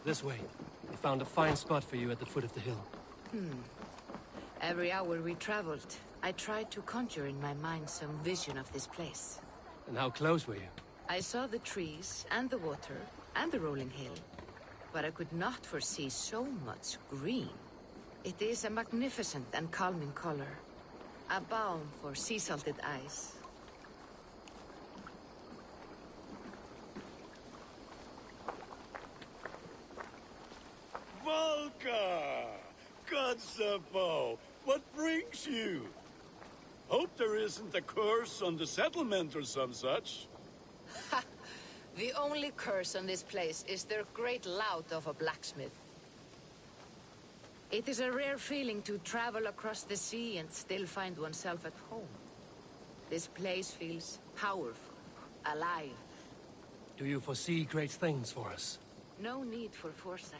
This way. I found a fine spot for you at the foot of the hill. Every hour we traveled, I tried to conjure in my mind some vision of this place. And how close were you? I saw the trees, and the water, and the rolling hill. But I could not foresee so much green. It is a magnificent and calming color. A balm for sea-salted eyes. Volka! Kotzabo! What brings you? Hope there isn't a curse on the settlement or some such. Ha! The only curse on this place is their great lout of a blacksmith. It is a rare feeling to travel across the sea and still find oneself at home. This place feels powerful, alive. Do you foresee great things for us? No need for foresight.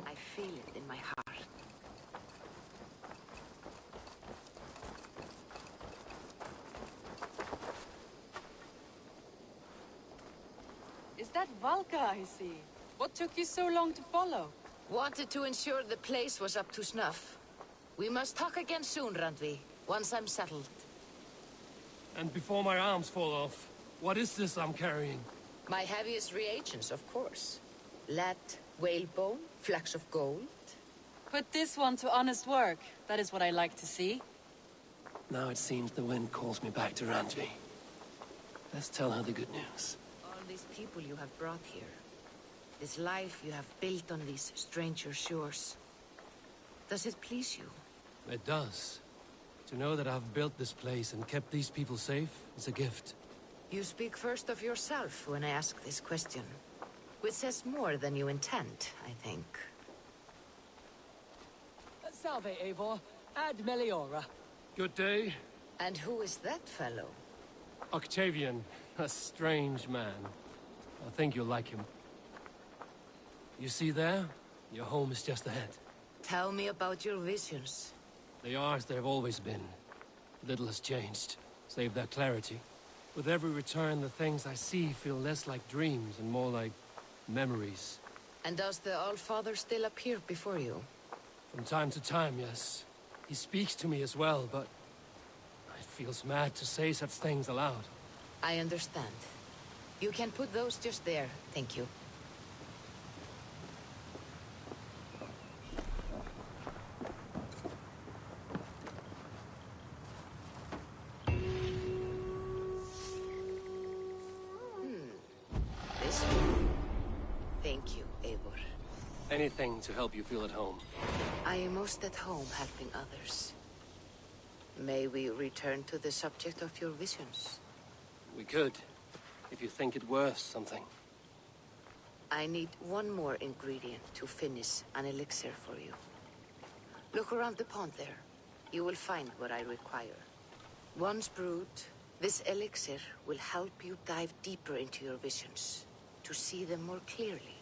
I feel it in my heart. Is that Valka I see? What took you so long to follow? Wanted to ensure the place was up to snuff. We must talk again soon, Randvi, once I'm settled. And before my arms fall off, what is this I'm carrying? My heaviest reagents, of course. Lead, whalebone, flecks of gold. Put this one to honest work. That is what I like to see. Now it seems the wind calls me back to Randvi. Let's tell her the good news. All these people you have brought here. This life you have built on these stranger shores. Does it please you? It does. To know that I've built this place and kept these people safe is a gift. You speak first of yourself when I ask this question. Which says more than you intend, I think. Salve, Eivor. Ad Meliora. Good day. And who is that fellow? Octavian, a strange man. I think you'll like him. You see there? Your home is just ahead. Tell me about your visions. They are as they've always been. Little has changed, save their clarity. With every return, the things I see feel less like dreams and more like memories. And does the Allfather still appear before you? From time to time, yes. He speaks to me as well, but it feels mad to say such things aloud. I understand. You can put those just there, thank you. This one. Thank you, Eivor. Anything to help you feel at home. I am most at home helping others. May we return to the subject of your visions? We could, if you think it worth something. I need one more ingredient to finish an elixir for you. Look around the pond there. You will find what I require. Once brewed, this elixir will help you dive deeper into your visions, to see them more clearly.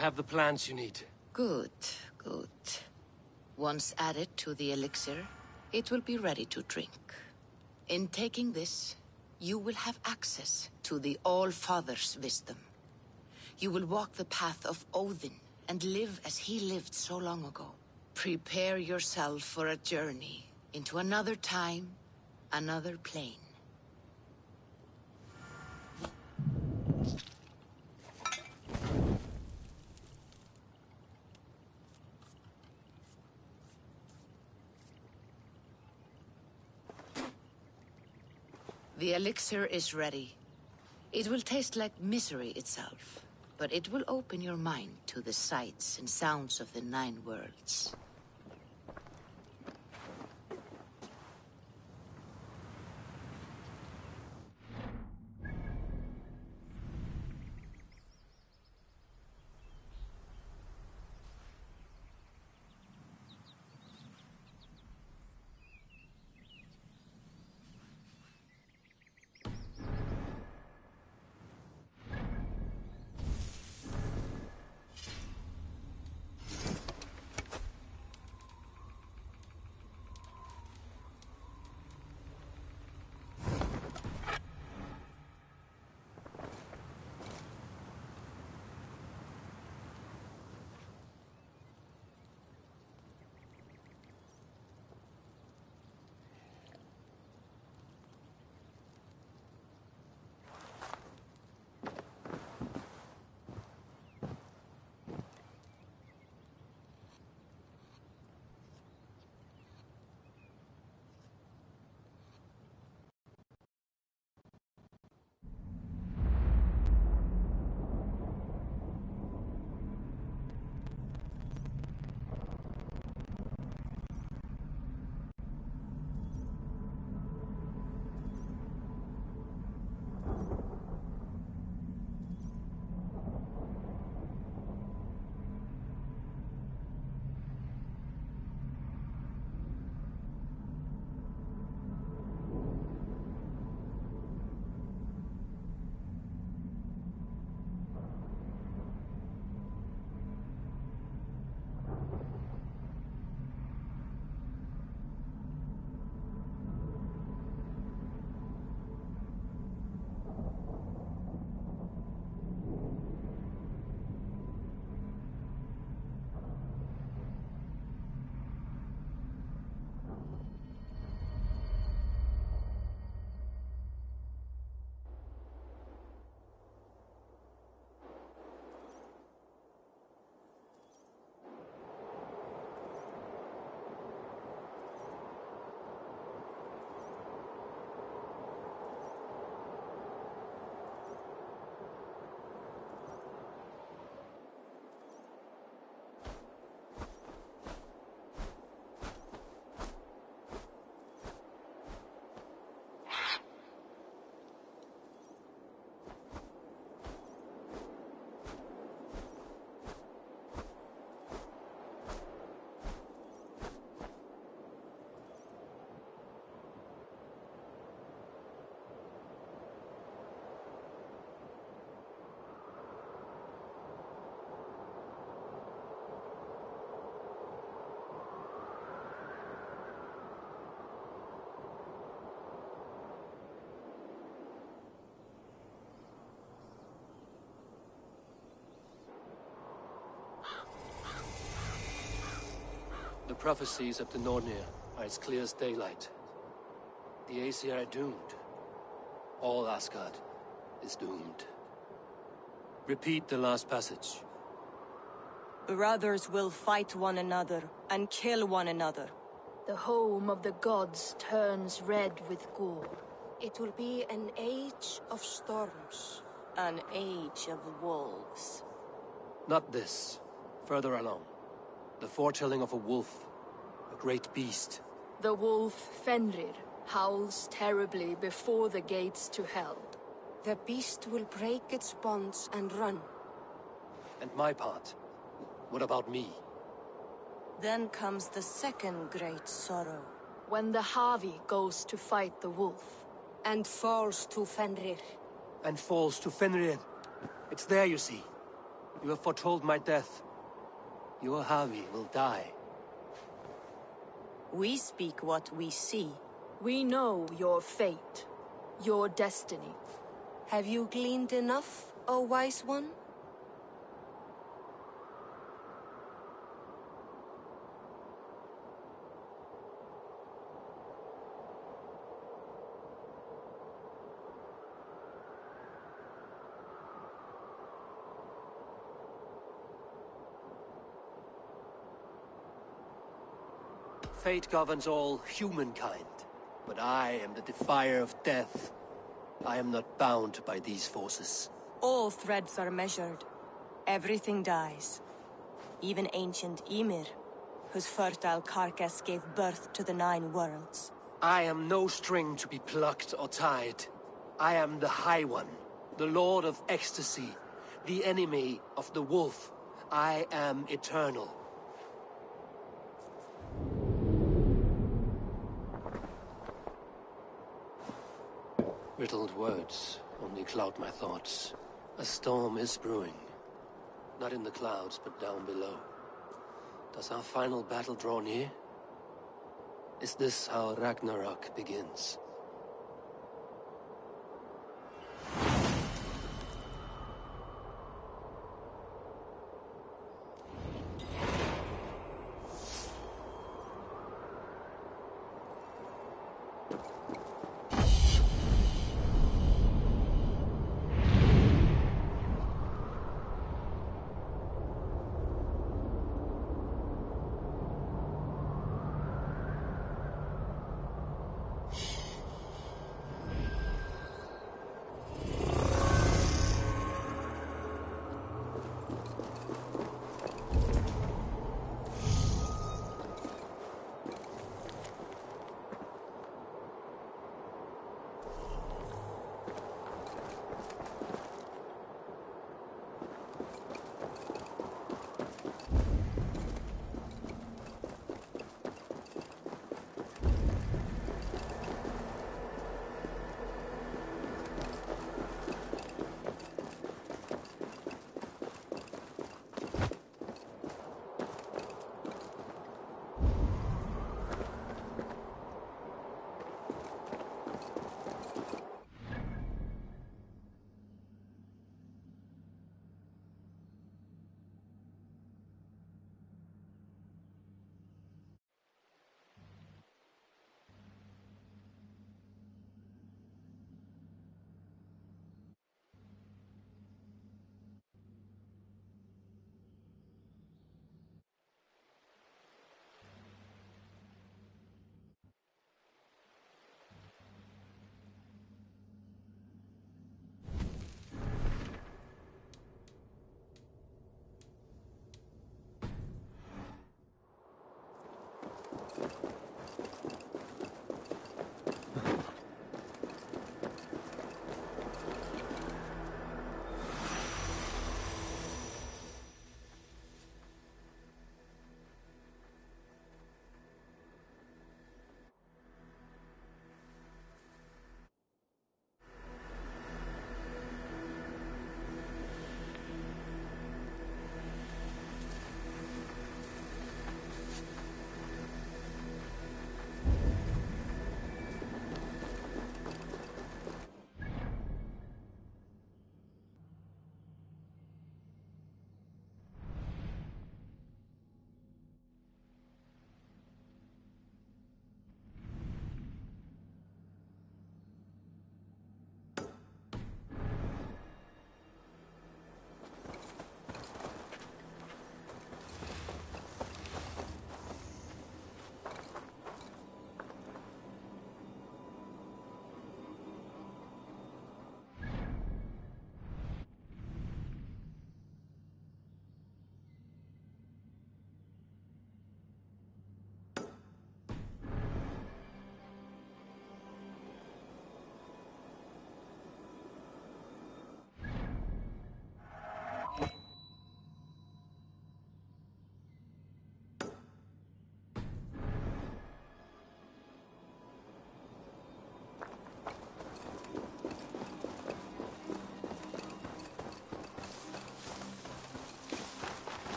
have the plants you need. Good, good. Once added to the elixir, it will be ready to drink. In taking this, you will have access to the All-Father's wisdom. You will walk the path of Odin and live as he lived so long ago. Prepare yourself for a journey into another time, another plane. The elixir is ready. It will taste like misery itself, but it will open your mind to the sights and sounds of the 9 worlds. The prophecies of the Nornir are as clear as daylight. The Aesir are doomed. All Asgard is doomed. Repeat the last passage. Brothers will fight one another and kill one another. The home of the gods turns red with gore. It will be an age of storms. An age of wolves. Not this. Further along. The foretelling of a wolf. A great beast. The wolf Fenrir howls terribly before the gates to hell. The beast will break its bonds and run. And my part? What about me? Then comes the second great sorrow. When the Havi goes to fight the wolf. And falls to Fenrir. And falls to Fenrir. It's there, you see. You have foretold my death. Your Harvey will die. We speak what we see. We know your fate, your destiny. Have you gleaned enough, O wise one? Fate governs all humankind, but I am the defier of death. I am not bound by these forces. All threads are measured. Everything dies. Even ancient Ymir, whose fertile carcass gave birth to the 9 worlds. I am no string to be plucked or tied. I am the High One, the Lord of Ecstasy, the enemy of the Wolf. I am eternal. Riddled words only cloud my thoughts. A storm is brewing. Not in the clouds, but down below. Does our final battle draw near? Is this how Ragnarok begins?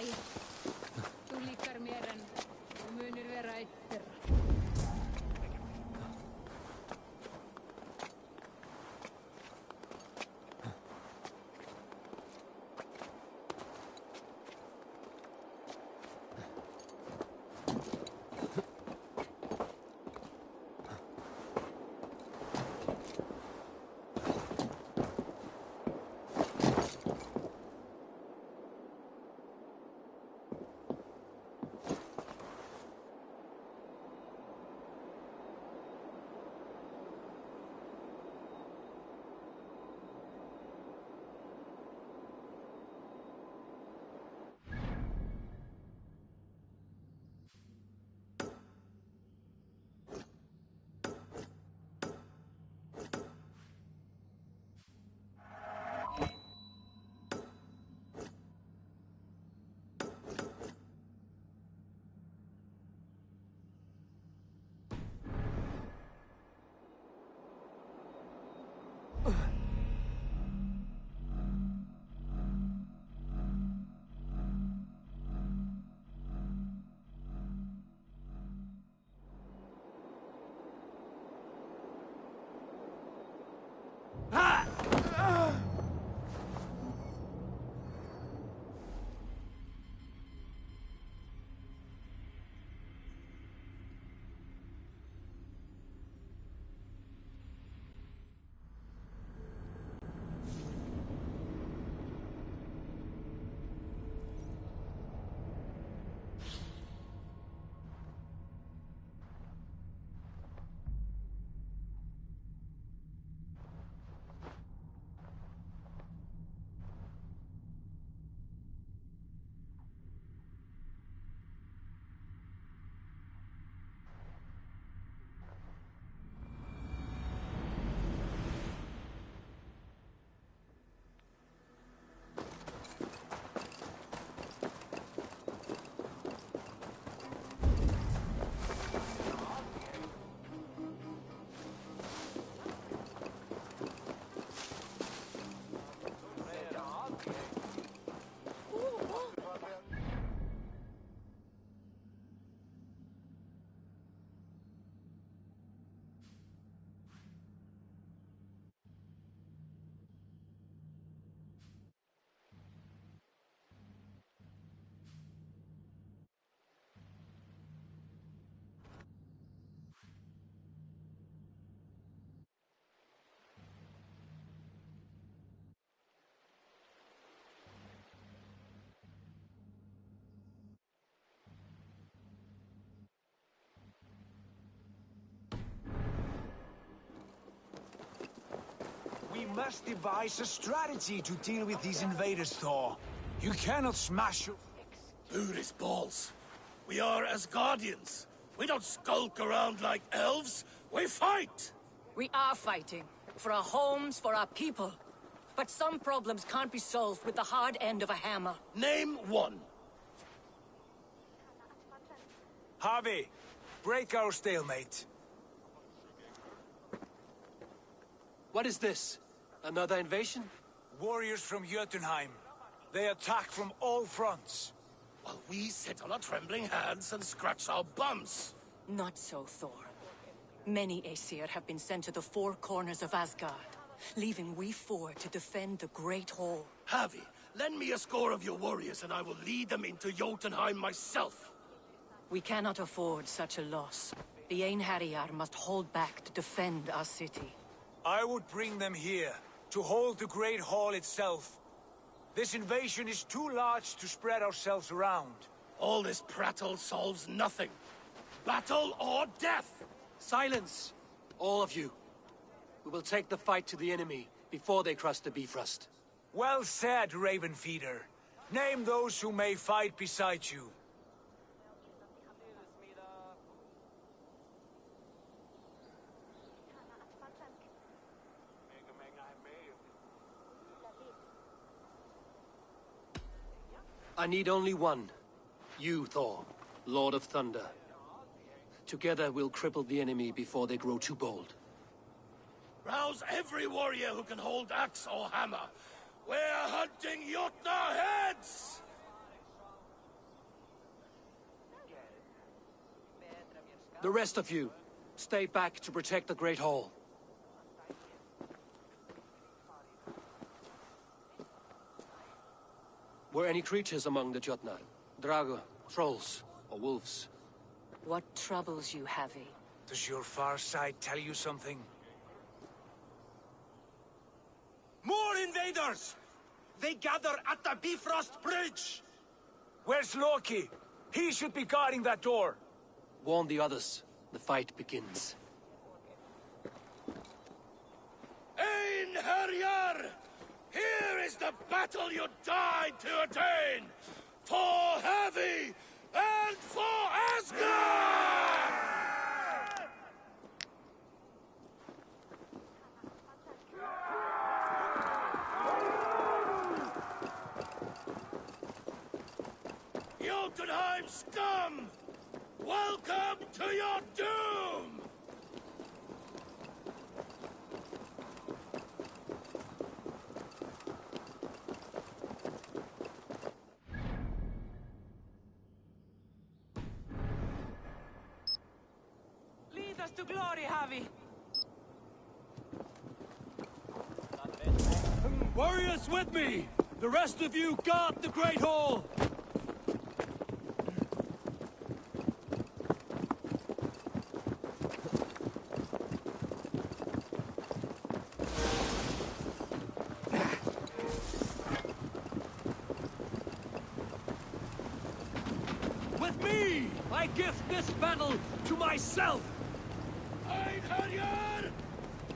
Jæja, þú líkar mér en þú munir vera einn þeirra. We must devise a strategy to deal with these invaders, Thor. You cannot smash your... Buddhist balls. We are as guardians. We don't skulk around like elves. We fight! We are fighting. For our homes, for our people. But some problems can't be solved with the hard end of a hammer. Name one. Harvey, break our stalemate. What is this? Another invasion? Warriors from Jotunheim. They attack from all fronts. While we sit on our trembling hands and scratch our bums. Not so, Thor. Many Aesir have been sent to the four corners of Asgard, leaving we four to defend the Great Hall. Harvey, lend me a score of your warriors and I will lead them into Jotunheim myself. We cannot afford such a loss. The Einherjar must hold back to defend our city. I would bring them here, to hold the Great Hall itself. This invasion is too large to spread ourselves around. All this prattle solves nothing. Battle or death! Silence! All of you. We will take the fight to the enemy before they cross the Bifrost. Well said, Ravenfeeder. Name those who may fight beside you. I need only one. You, Thor, Lord of Thunder. Together we'll cripple the enemy before they grow too bold. Rouse every warrior who can hold axe or hammer. We're hunting Jotnar heads! The rest of you, stay back to protect the Great Hall. Were any creatures among the Jotnar? Drago, trolls, or wolves? What troubles you, Havi? Does your far side tell you something? More invaders! They gather at the Bifrost Bridge! Where's Loki? He should be guarding that door. Warn the others. The fight begins. Einherjar! Here is the battle you died to attain! For Havi and for Asgard! Jotunheim scum! Welcome to your doom! Lead us to glory, Havi! Warriors with me! The rest of you guard the Great Hall! With me! I gift this battle to myself! Einherjar!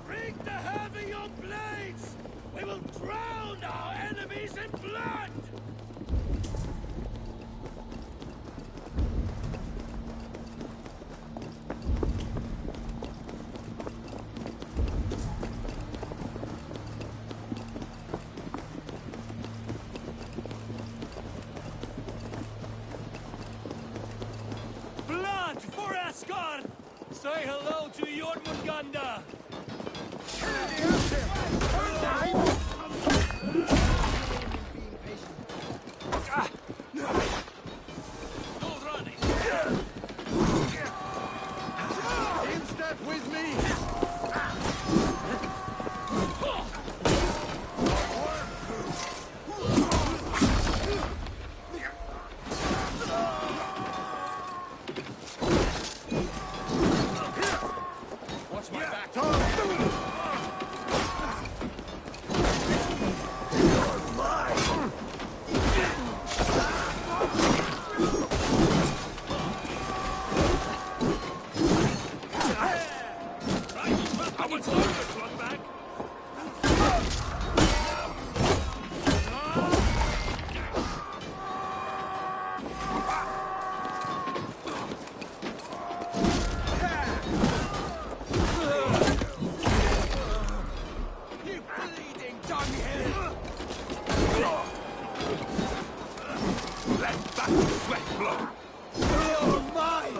Bring the heavy your blades! We will drown our enemies in blood! Blood for Asgard! Say hello to Jormungandr! No running! In step with me! Watch my back! I would love to run back! You bleeding dunghill! Let back the sweat blow! You're mine!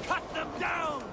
Cut them down!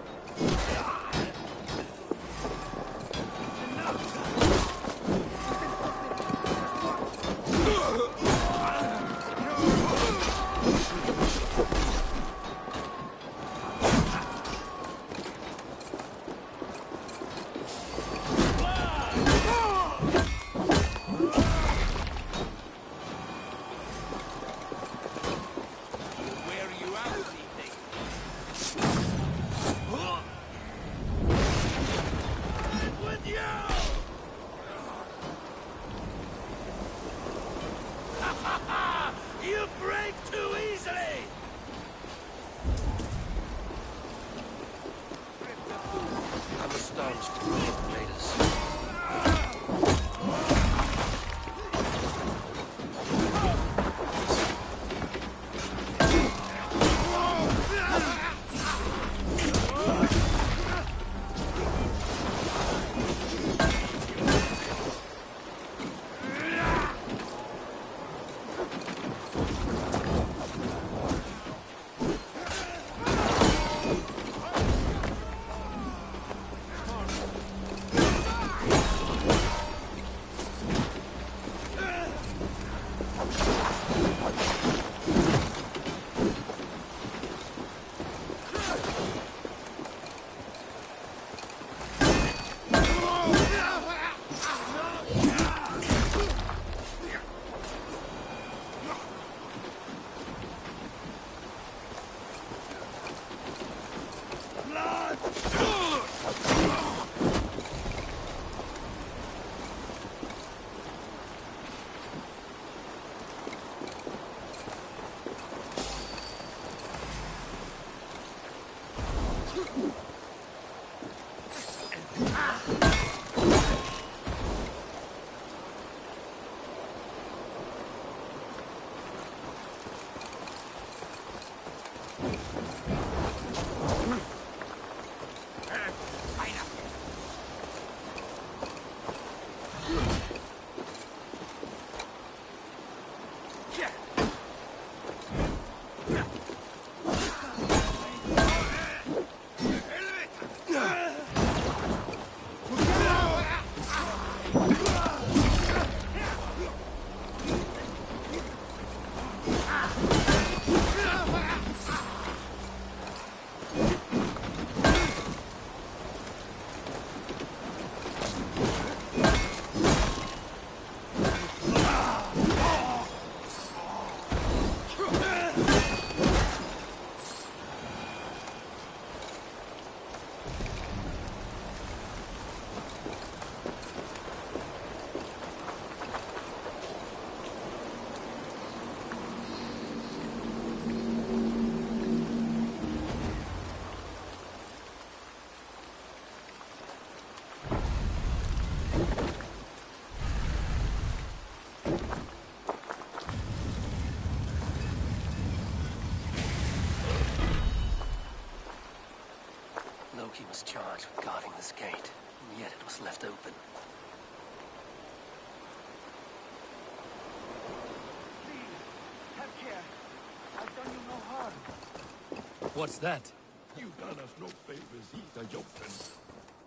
What's that? You done us no favors either, Jotun.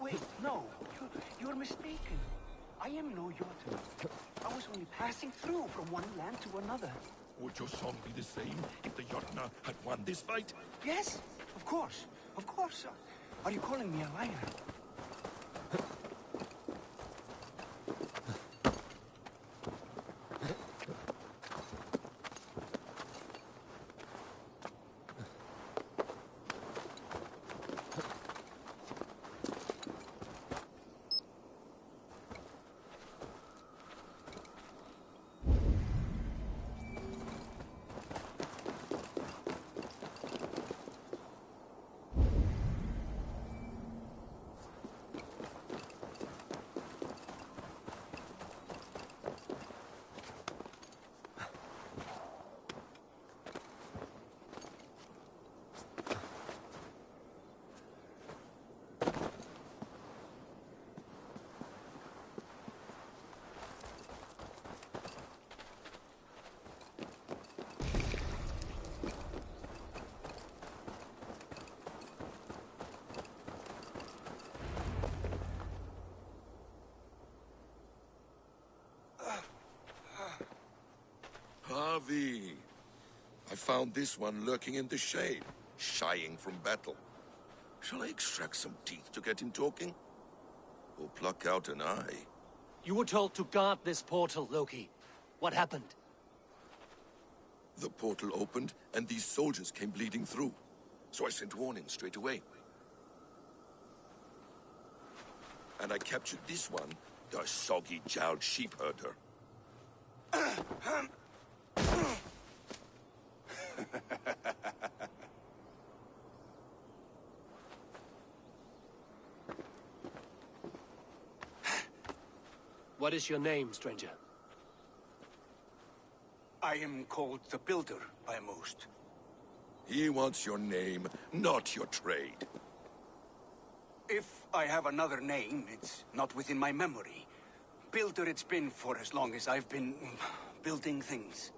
Wait, no. You're mistaken. I am no Jotun. I was only passing through from one land to another. Would your song be the same if the Jotnar had won this fight? Yes, of course. Of course. Are you calling me a liar? Harvey, I found this one lurking in the shade, shying from battle. Shall I extract some teeth to get him talking? Or pluck out an eye? You were told to guard this portal, Loki. What happened? The portal opened, and these soldiers came bleeding through. So I sent warning straight away. And I captured this one, the soggy-jowled sheep herder. What is your name, stranger? I am called the Builder by most. He wants your name, not your trade. If I have another name, it's not within my memory. Builder it's been for as long as I've been building things.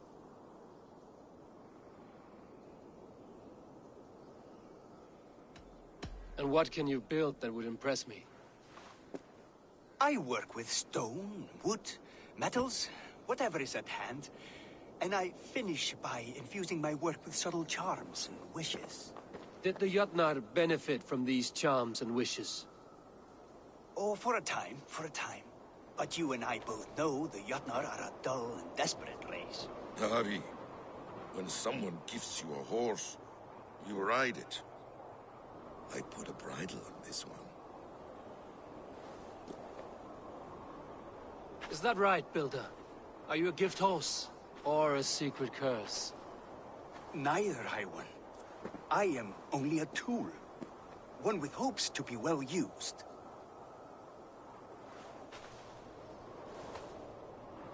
And what can you build that would impress me? I work with stone, wood, metals, whatever is at hand. And I finish by infusing my work with subtle charms and wishes. Did the Jotnar benefit from these charms and wishes? Oh, for a time, for a time. But you and I both know the Jotnar are a dull and desperate race. Harry, when someone gifts you a horse, you ride it. I put a bridle on this one. Is that right, Builder? Are you a gift horse? Or a secret curse? Neither, High One. I am only a tool. One with hopes to be well used.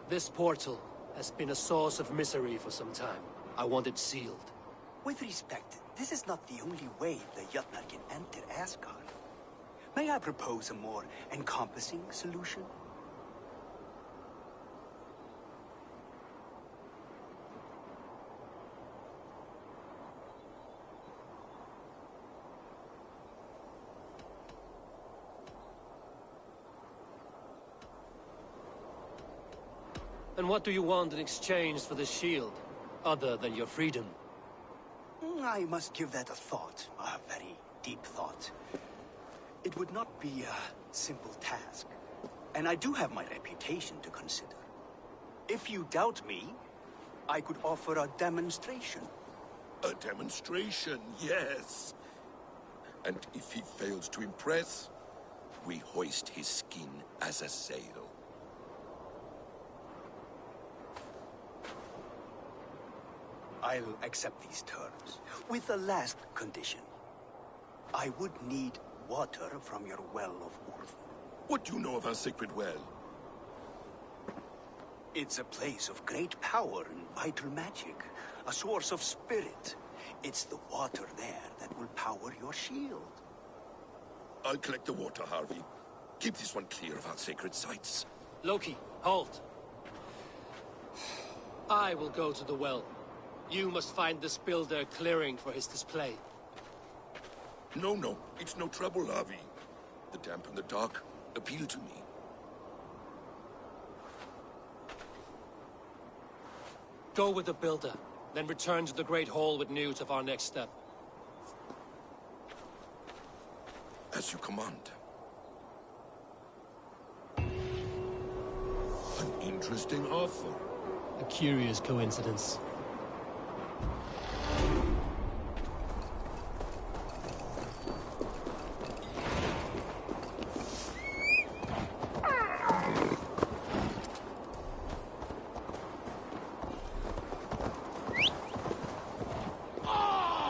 This portal has been a source of misery for some time. I want it sealed. With respect, this is not the only way the Jotnar can enter Asgard. May I propose a more encompassing solution? And what do you want in exchange for the shield, other than your freedom? I must give that a thought, a very deep thought. It would not be a simple task, and I do have my reputation to consider. If you doubt me, I could offer a demonstration. A demonstration, yes. And if he fails to impress, we hoist his skin as a sail. I'll accept these terms, with the last condition. I would need water from your well of Urth. What do you know of our sacred well? It's a place of great power and vital magic, a source of spirit. It's the water there that will power your shield. I'll collect the water, Harvey. Keep this one clear of our sacred sites. Loki, halt. I will go to the well. You must find this builder clearing for his display. No, it's no trouble, Avi. The damp and the dark appeal to me. Go with the Builder, then return to the Great Hall with news of our next step. As you command. An interesting offer. A curious coincidence.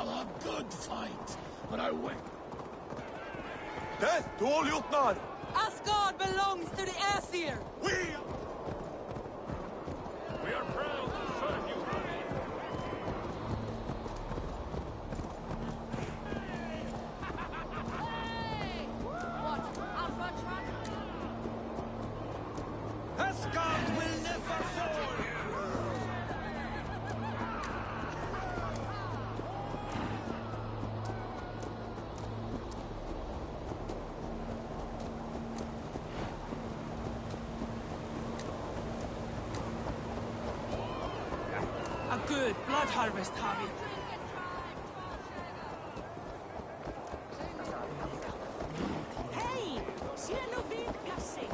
A good fight, but I win. Death to all Jutnar! Asgard belongs to the Aesir! We are proud to serve you, Avi. Asgard will never fall! A good blood harvest, Harvey. Hey! Cielo vidgasig!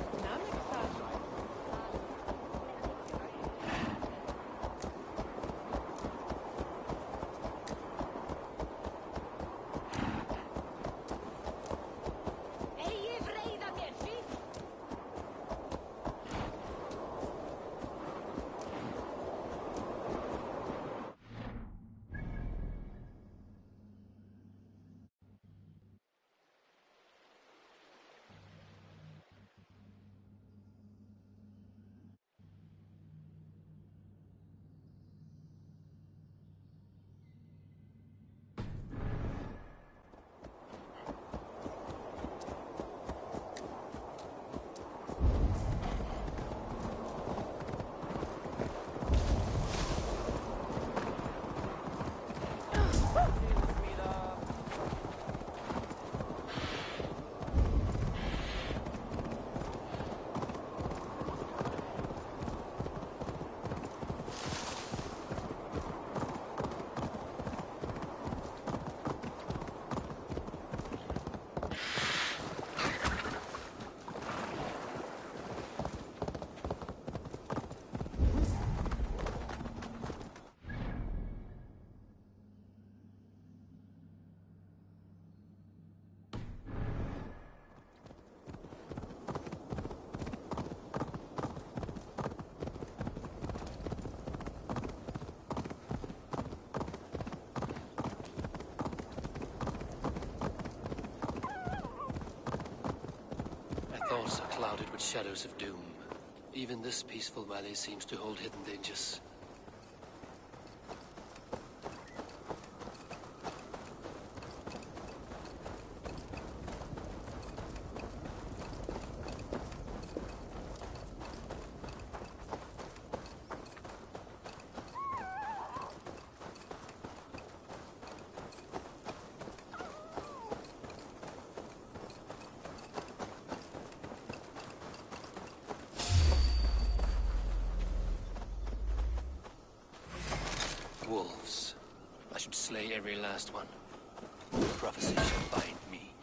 Thoughts are clouded with shadows of doom. Even this peaceful valley seems to hold hidden dangers. Wolves. I should slay every last one. The prophecy shall bind me.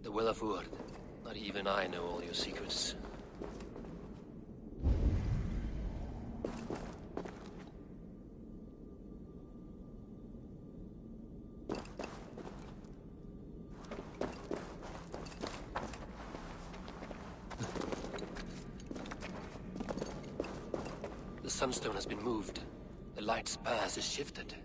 The Will of Urd. Not even I know all your secrets. The Sunstone has been moved. The light's path is shifted.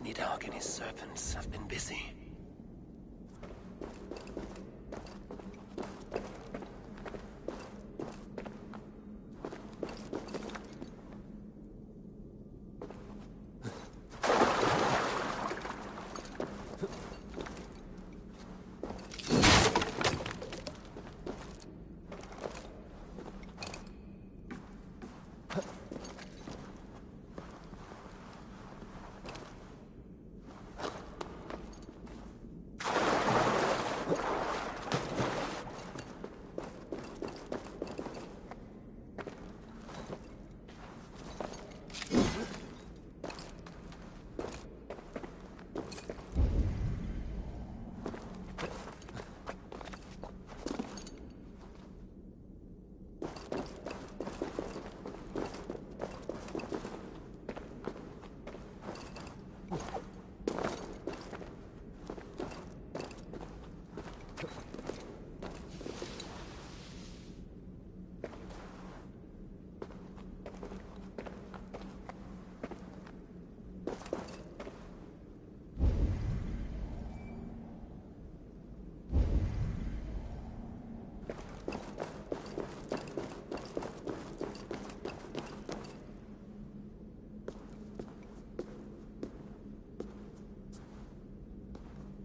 Nidhogg and his serpents have been busy.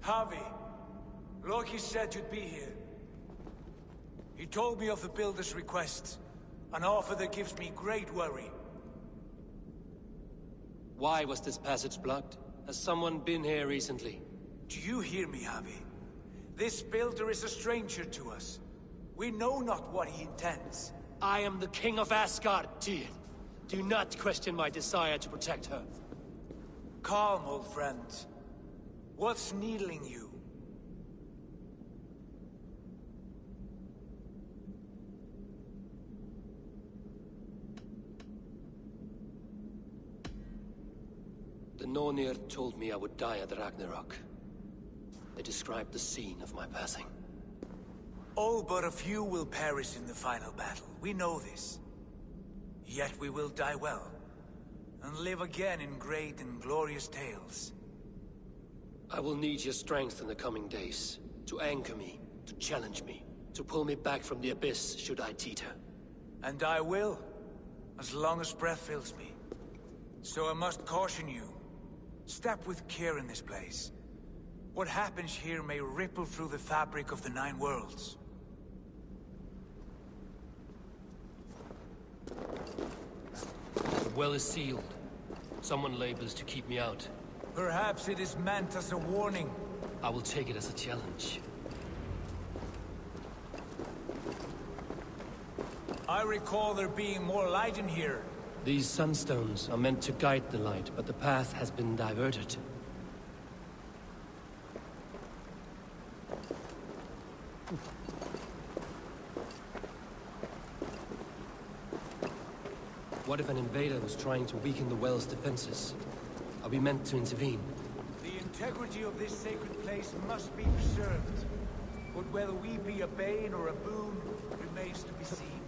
Harvey, Loki said you'd be here. He told me of the Builder's request, an offer that gives me great worry. Why was this passage blocked? Has someone been here recently? Do you hear me, Harvey? This Builder is a stranger to us. We know not what he intends. I am the King of Asgard, Tyr. Do not question my desire to protect her. Calm, old friend. What's needling you? The Nornir told me I would die at Ragnarok. They described the scene of my passing. All but a few will perish in the final battle. We know this. Yet we will die well, and live again in great and glorious tales. I will need your strength in the coming days, to anchor me, to challenge me, to pull me back from the abyss should I teeter. And I will, as long as breath fills me. So I must caution you. Step with care in this place. What happens here may ripple through the fabric of the Nine Worlds. The well is sealed. Someone labors to keep me out. Perhaps it is meant as a warning. I will take it as a challenge. I recall there being more light in here. These sunstones are meant to guide the light, but the path has been diverted. What if an invader was trying to weaken the well's defenses? Are we meant to intervene? The integrity of this sacred place must be preserved. But whether we be a bane or a boon remains to be seen.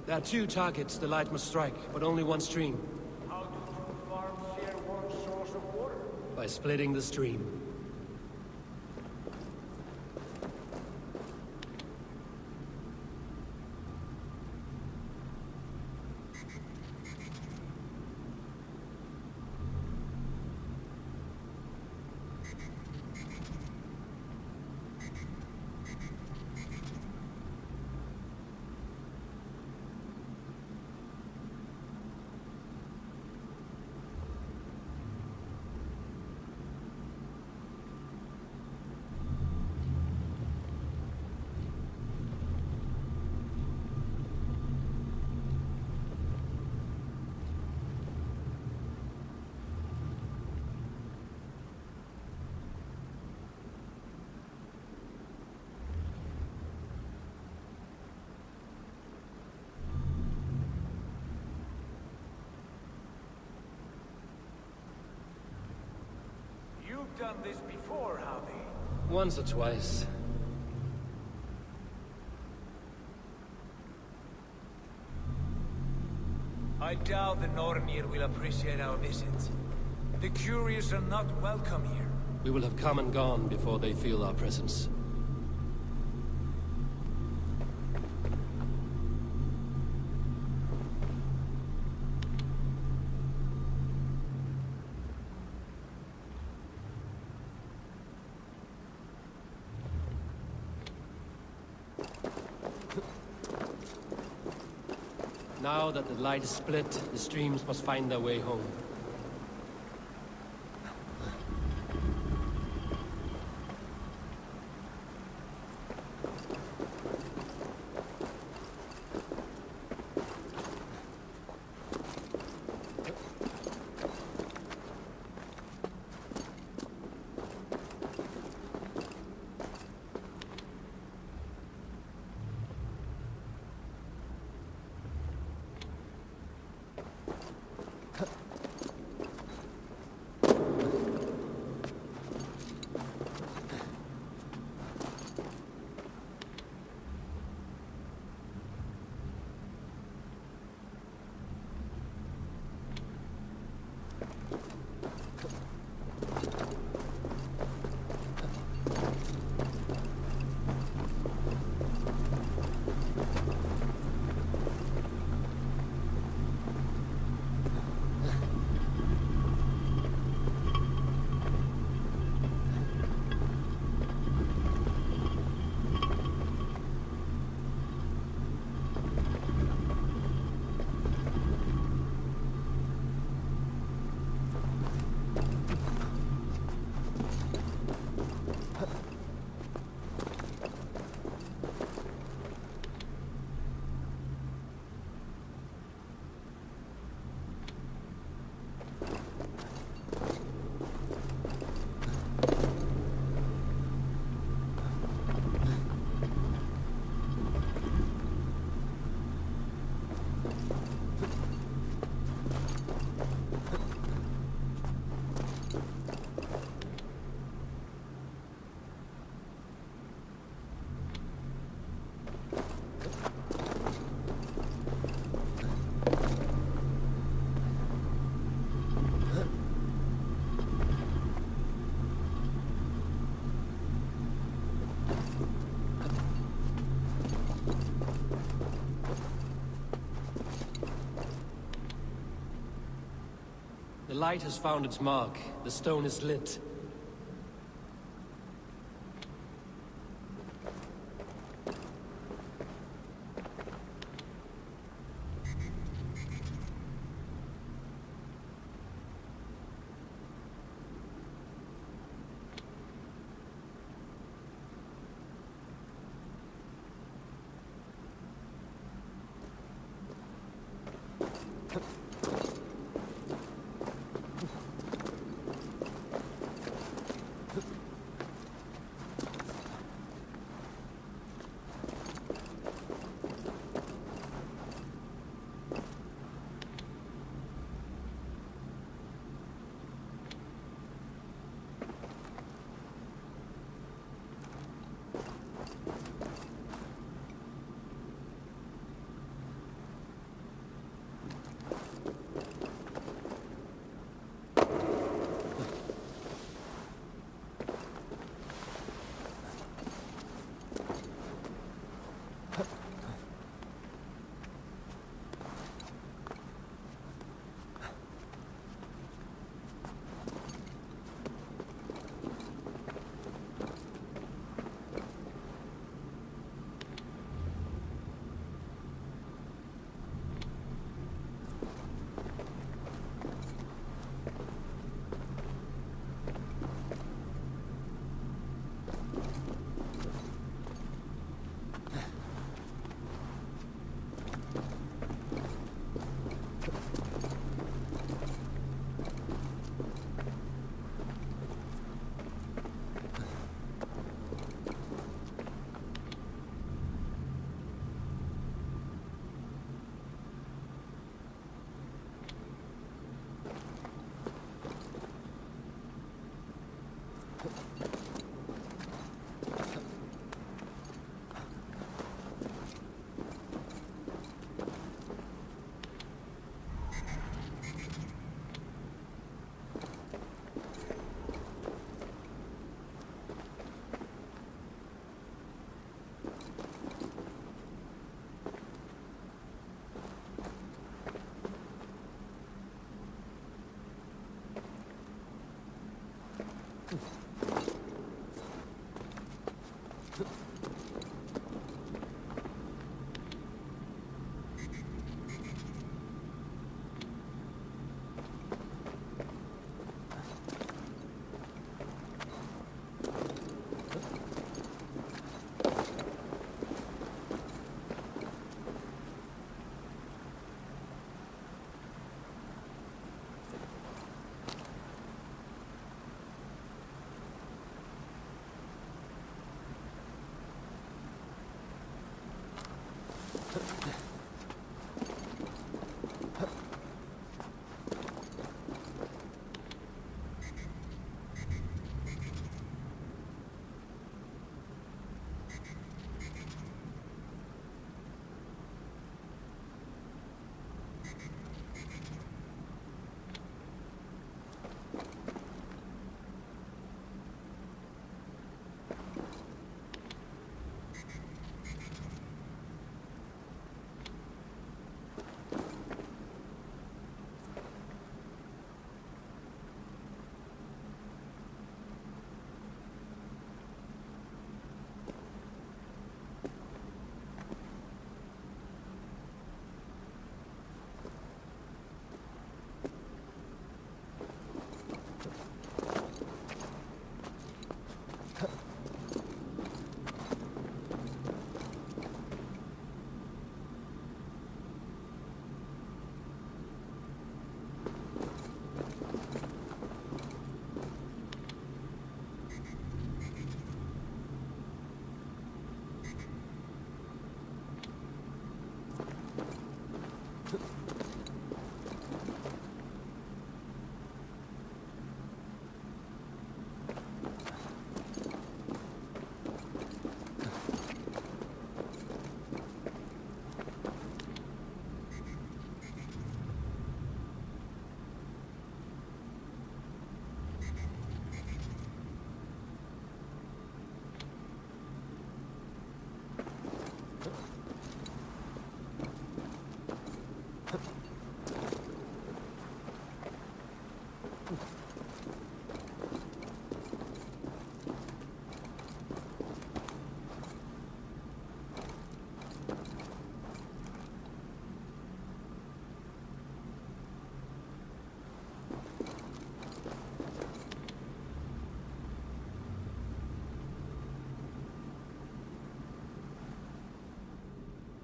There are two targets the light must strike, but only one stream. How do two farms share one source of water? By splitting the stream. You've done this before, Harvey. Once or twice. I doubt the Nornir will appreciate our visit. The curious are not welcome here. We will have come and gone before they feel our presence. Now that the light is split, the streams must find their way home. The light has found its mark. The stone is lit.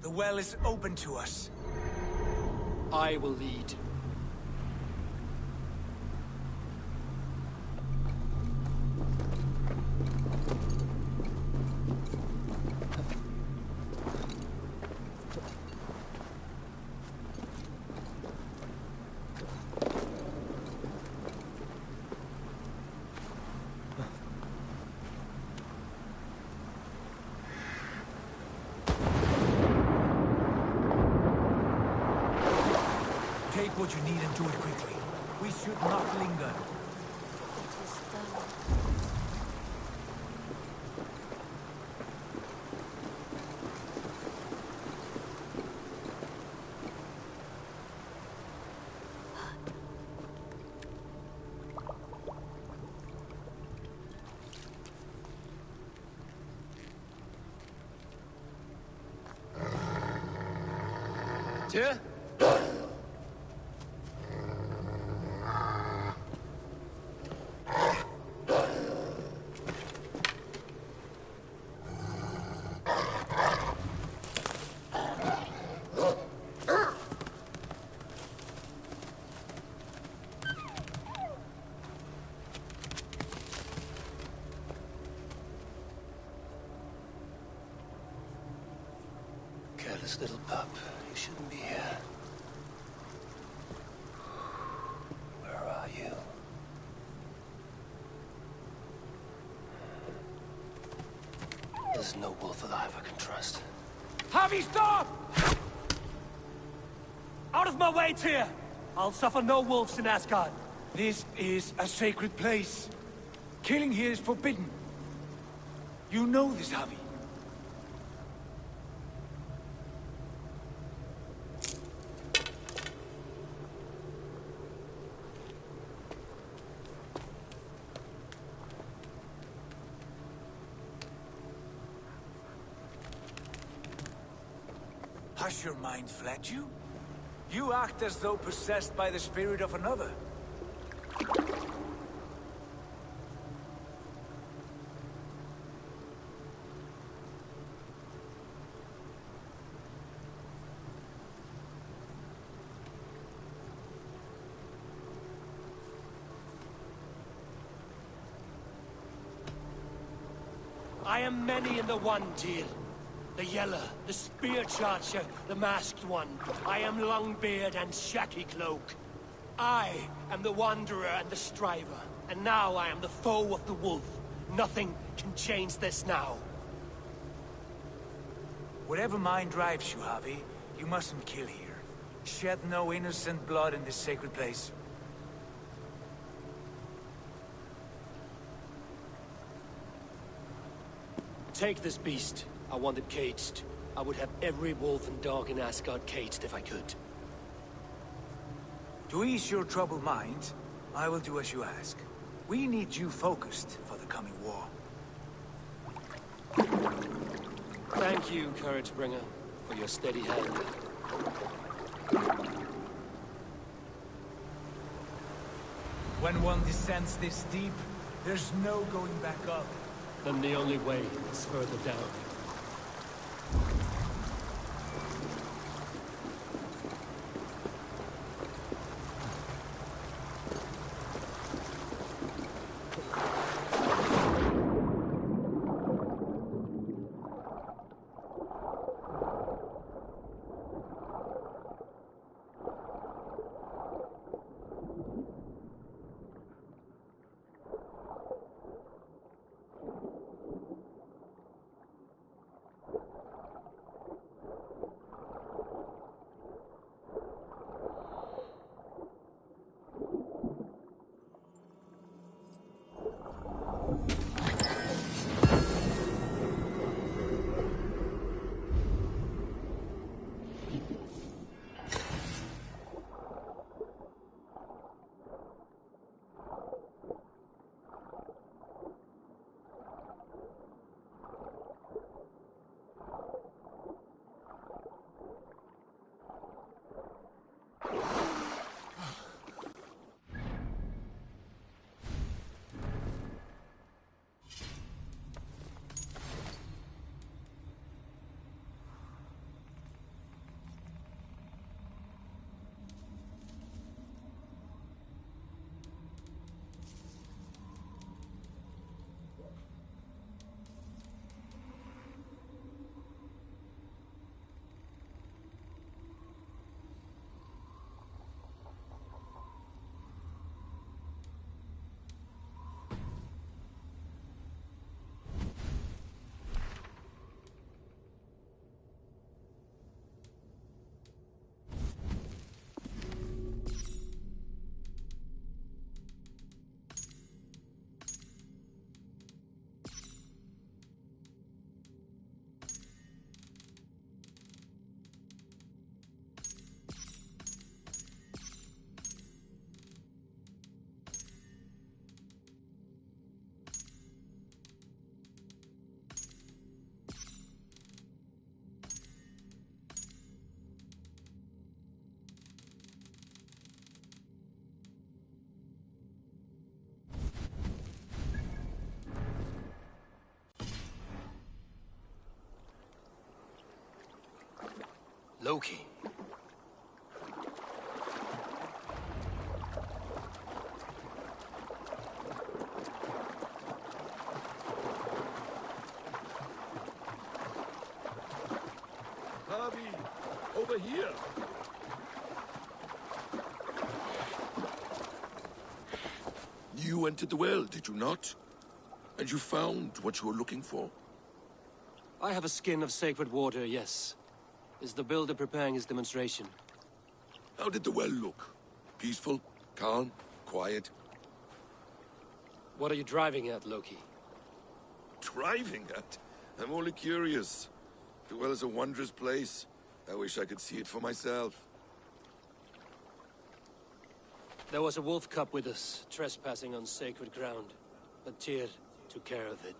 The well is open to us. I will lead. Take what you need and do it quickly. We should not linger. It is done. Tyr? Careless little pup. You shouldn't be here. Where are you? There's no wolf alive I can trust. Javi, stop! Out of my way, Tyr! I'll suffer no wolves in Asgard. This is a sacred place. Killing here is forbidden. You know this, Javi. Has your mind fled you? You act as though possessed by the spirit of another. I am many in the one, Tyr. The Yeller, the Spear Charger, the Masked One. I am Longbeard and Shaky Cloak. I am the Wanderer and the Striver. And now I am the foe of the Wolf. Nothing can change this now. Whatever mind drives you, Javi, you mustn't kill here. Shed no innocent blood in this sacred place. Take this beast. I want it caged. I would have every wolf and dog in Asgard caged if I could. To ease your troubled mind, I will do as you ask. We need you focused for the coming war. Thank you, Courage Bringer, for your steady hand. When one descends this deep, there's no going back up. Then the only way is further down. Loki. Harvey, over here. You entered the well, did you not? And you found what you were looking for? I have a skin of sacred water, yes. Is the builder preparing his demonstration? How did the well look? Peaceful? Calm? Quiet? What are you driving at, Loki? Driving at? I'm only curious. The well is a wondrous place. I wish I could see it for myself. There was a wolf cub with us, trespassing on sacred ground. But Tyr took care of it.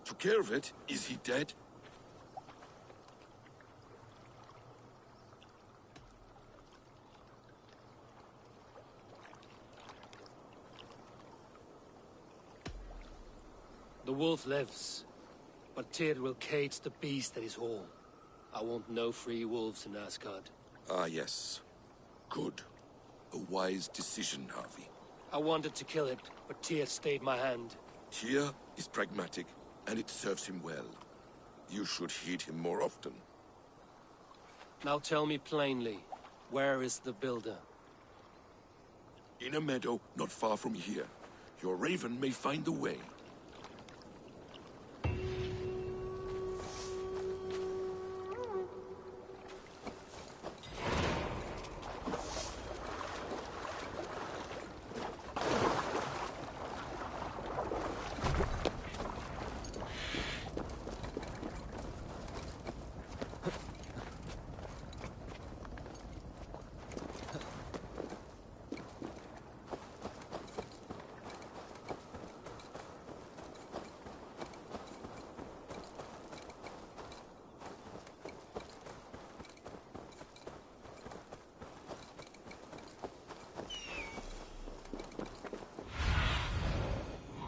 Took care of it? Is he dead? The wolf lives, but Tyr will cage the beast at his hall. I want no free wolves in Asgard. Ah, yes. Good. A wise decision, Harvey. I wanted to kill it, but Tyr stayed my hand. Tyr is pragmatic, and it serves him well. You should heed him more often. Now tell me plainly, where is the builder? In a meadow not far from here. Your raven may find the way.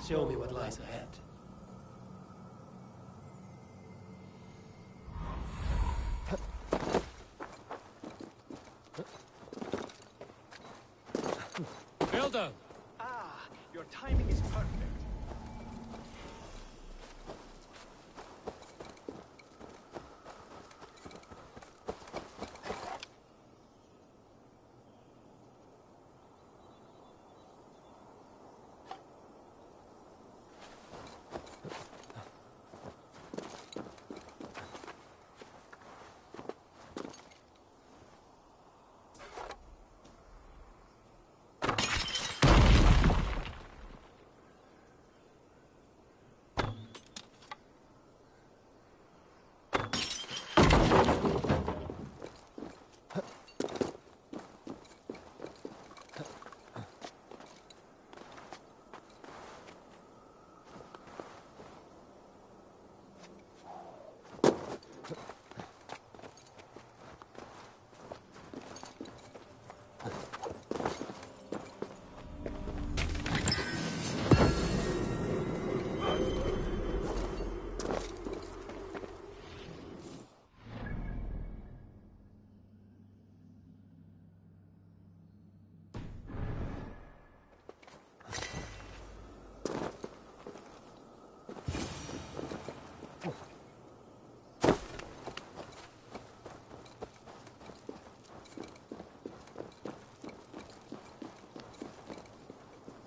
Show me what lies ahead. Builder! Ah, your timing is perfect.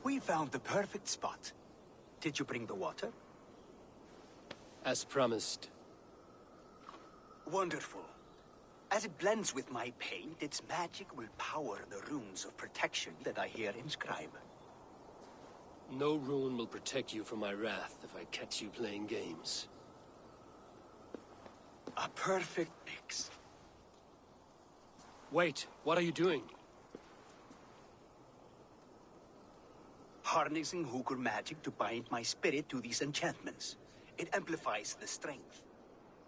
We found the perfect spot. Did you bring the water? As promised. Wonderful. As it blends with my paint, its magic will power the runes of protection that I here inscribe. No rune will protect you from my wrath if I catch you playing games. A perfect mix. Wait, what are you doing? Harnessing Hooker magic to bind my spirit to these enchantments. It amplifies the strength.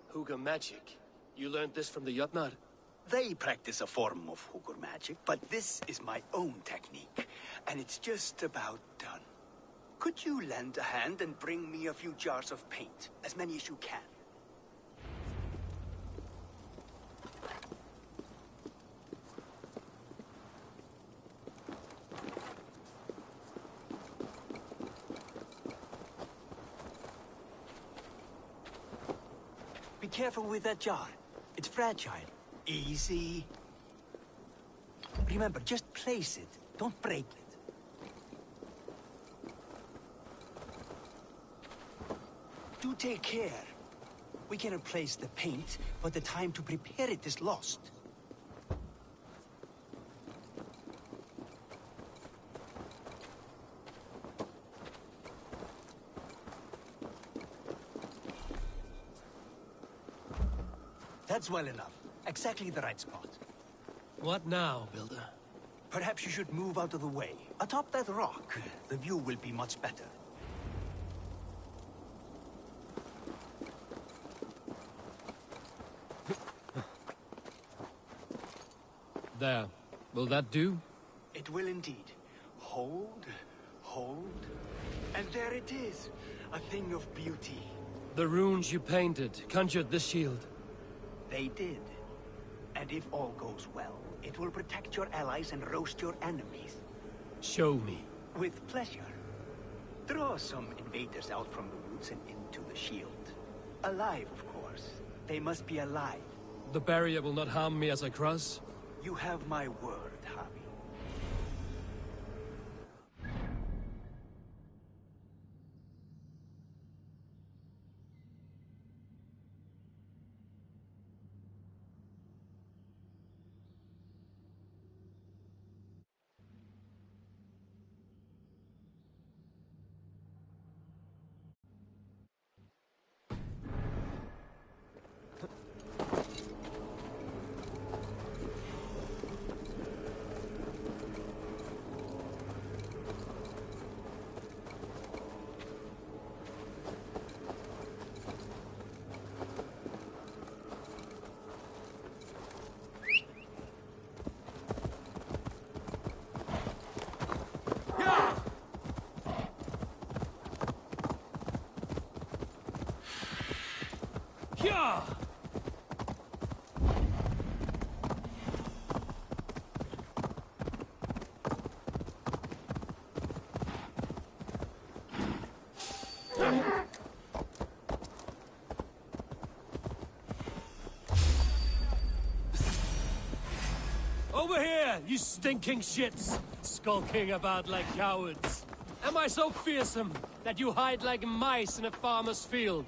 Hooker magic? You learned this from the Jotnar? They practice a form of Hooker magic, but this is my own technique, and it's just about done. Could you lend a hand and bring me a few jars of paint? As many as you can. careful with that jar. It's fragile. Easy. Remember, just place it. Don't break it. Do take care. We can replace the paint, but the time to prepare it is lost. That's well enough. Exactly the right spot. What now, Builder? Perhaps you should move out of the way. Atop that rock, the view will be much better. There. Will that do? It will indeed. Hold, hold, and there it is. A thing of beauty. The runes you painted conjured this shield. They did. And if all goes well, it will protect your allies and roast your enemies. Show me. With pleasure. Draw some invaders out from the woods and into the shield. Alive, of course. They must be alive. The barrier will not harm me as I cross? You have my word, Javi. Yeah! Over here, you stinking shits! Skulking about like cowards. Am I so fearsome that you hide like mice in a farmer's field?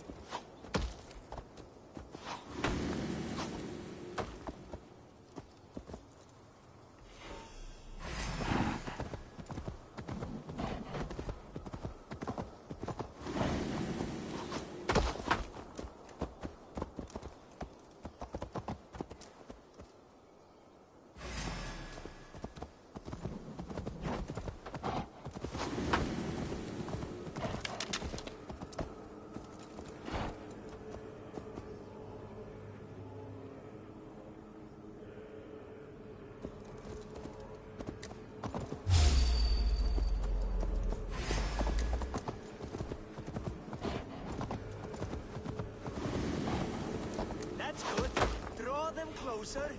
That's good. Draw them closer.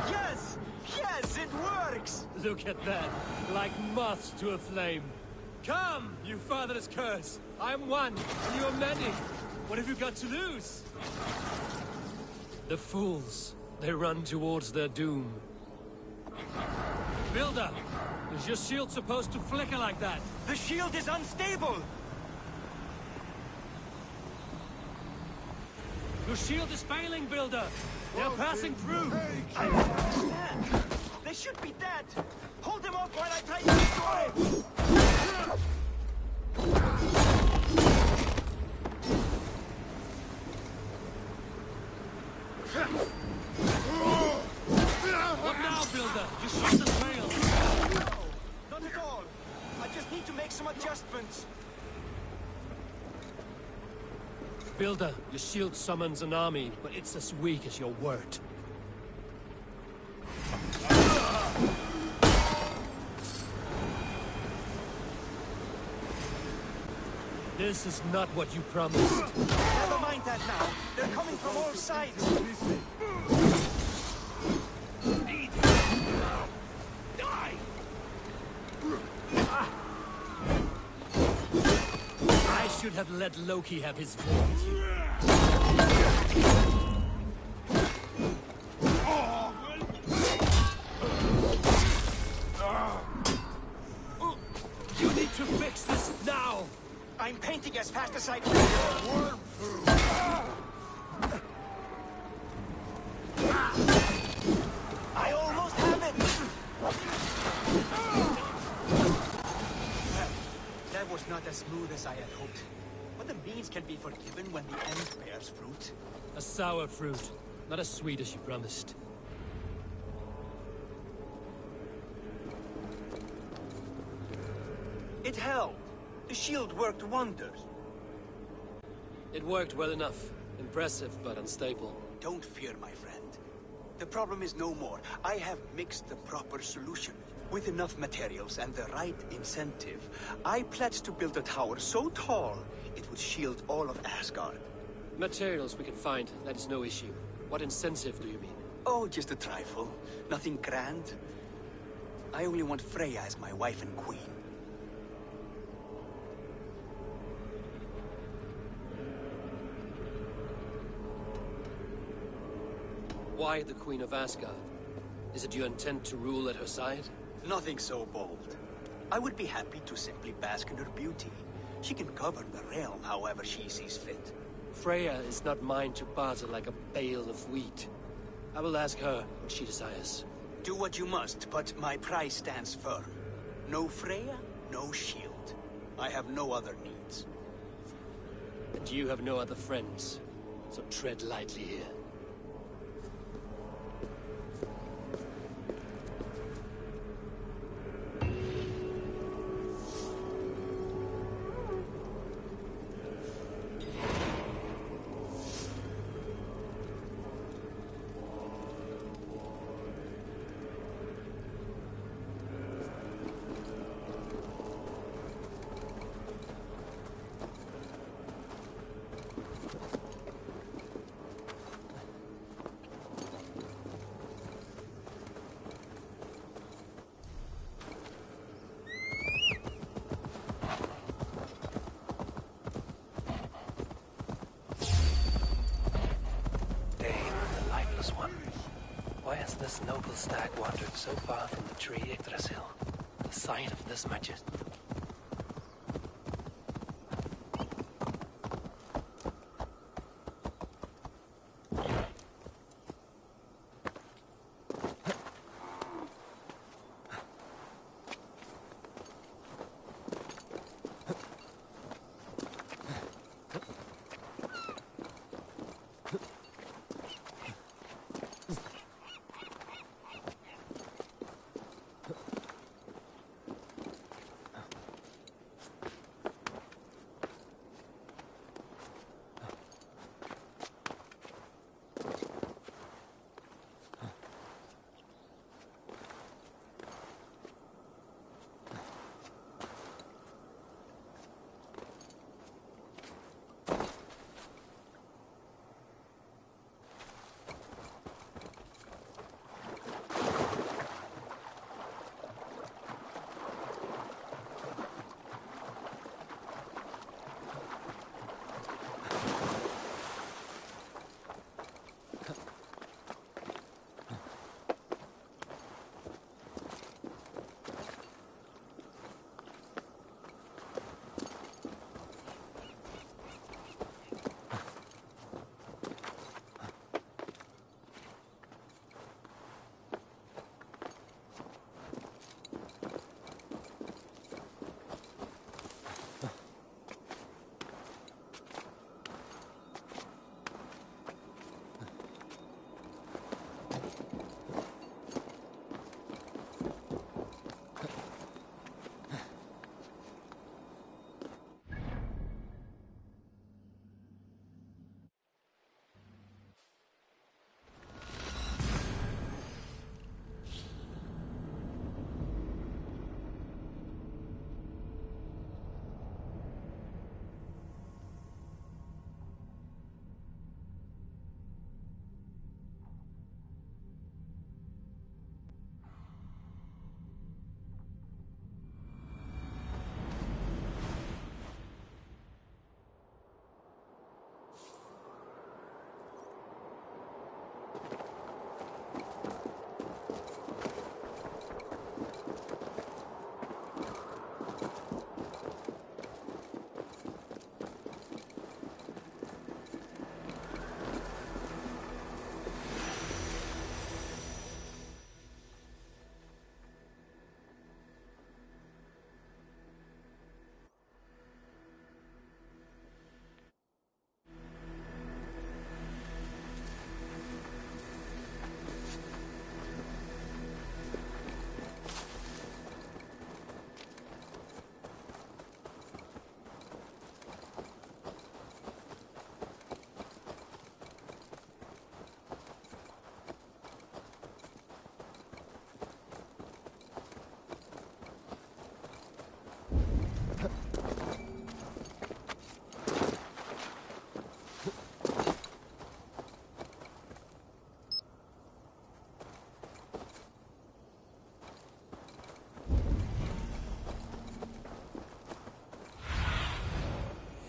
Yes! Yes, it works! Look at that, like moths to a flame. Come, you fatherless curse! I'm one, and you are many. What have you got to lose? The fools. They run towards their doom. Builder! Is your shield supposed to flicker like that? The shield is unstable! Your shield is failing, Builder! They're passing through! I don't understand. They should be dead! Hold them off while I try to destroy it! What now, Builder? You shot the trail! No, not at all. I just need to make some adjustments. Builder, your shield summons an army, but it's as weak as your word. This is not what you promised. Never mind that now. They're coming from all sides. Die! I should have let Loki have his way with you. You need to fix this now! I'm painting as fast as I can. I almost have it! That was not as smooth as I had hoped. But the means can be forgiven when the end bears fruit. A sour fruit, not as sweet as you promised. It held. The shield worked wonders. It worked well enough. Impressive, but unstable. Don't fear, my friend. The problem is no more. I have mixed the proper solution. With enough materials and the right incentive, I pledge to build a tower so tall, it would shield all of Asgard. Materials we can find, that is no issue. What incentive do you mean? Oh, just a trifle. Nothing grand. I only want Freya as my wife and queen. Why the Queen of Asgard? Is it your intent to rule at her side? Nothing so bold. I would be happy to simply bask in her beauty. She can govern the realm however she sees fit. Freya is not mine to barter like a bale of wheat. I will ask her what she desires. Do what you must, but my price stands firm. No Freya, no shield. I have no other needs. And you have no other friends, so tread lightly here. This noble stag wandered so far from the tree Yggdrasil. The sight of this majesty.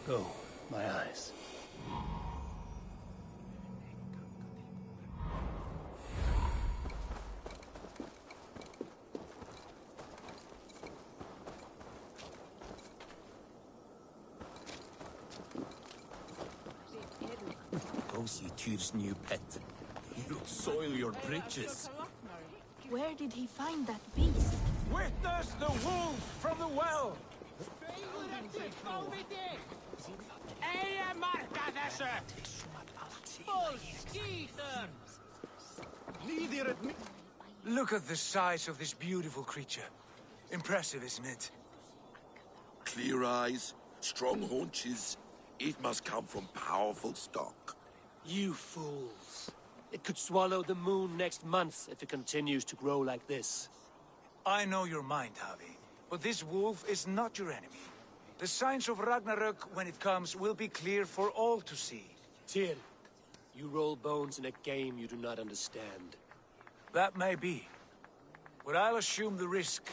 Oh, my eyes. Go see Tyr's new pet. You'll soil your britches. Where did he find that beast? Witness the wolf from the well! Look at the size of this beautiful creature. Impressive, isn't it? Clear eyes, strong haunches. It must come from powerful stock. You fools. It could swallow the moon next month if it continues to grow like this. I know your mind, Javi, but this wolf is not your enemy. The signs of Ragnarök, when it comes, will be clear for all to see. Tyr, you roll bones in a game you do not understand. That may be, but I'll assume the risk.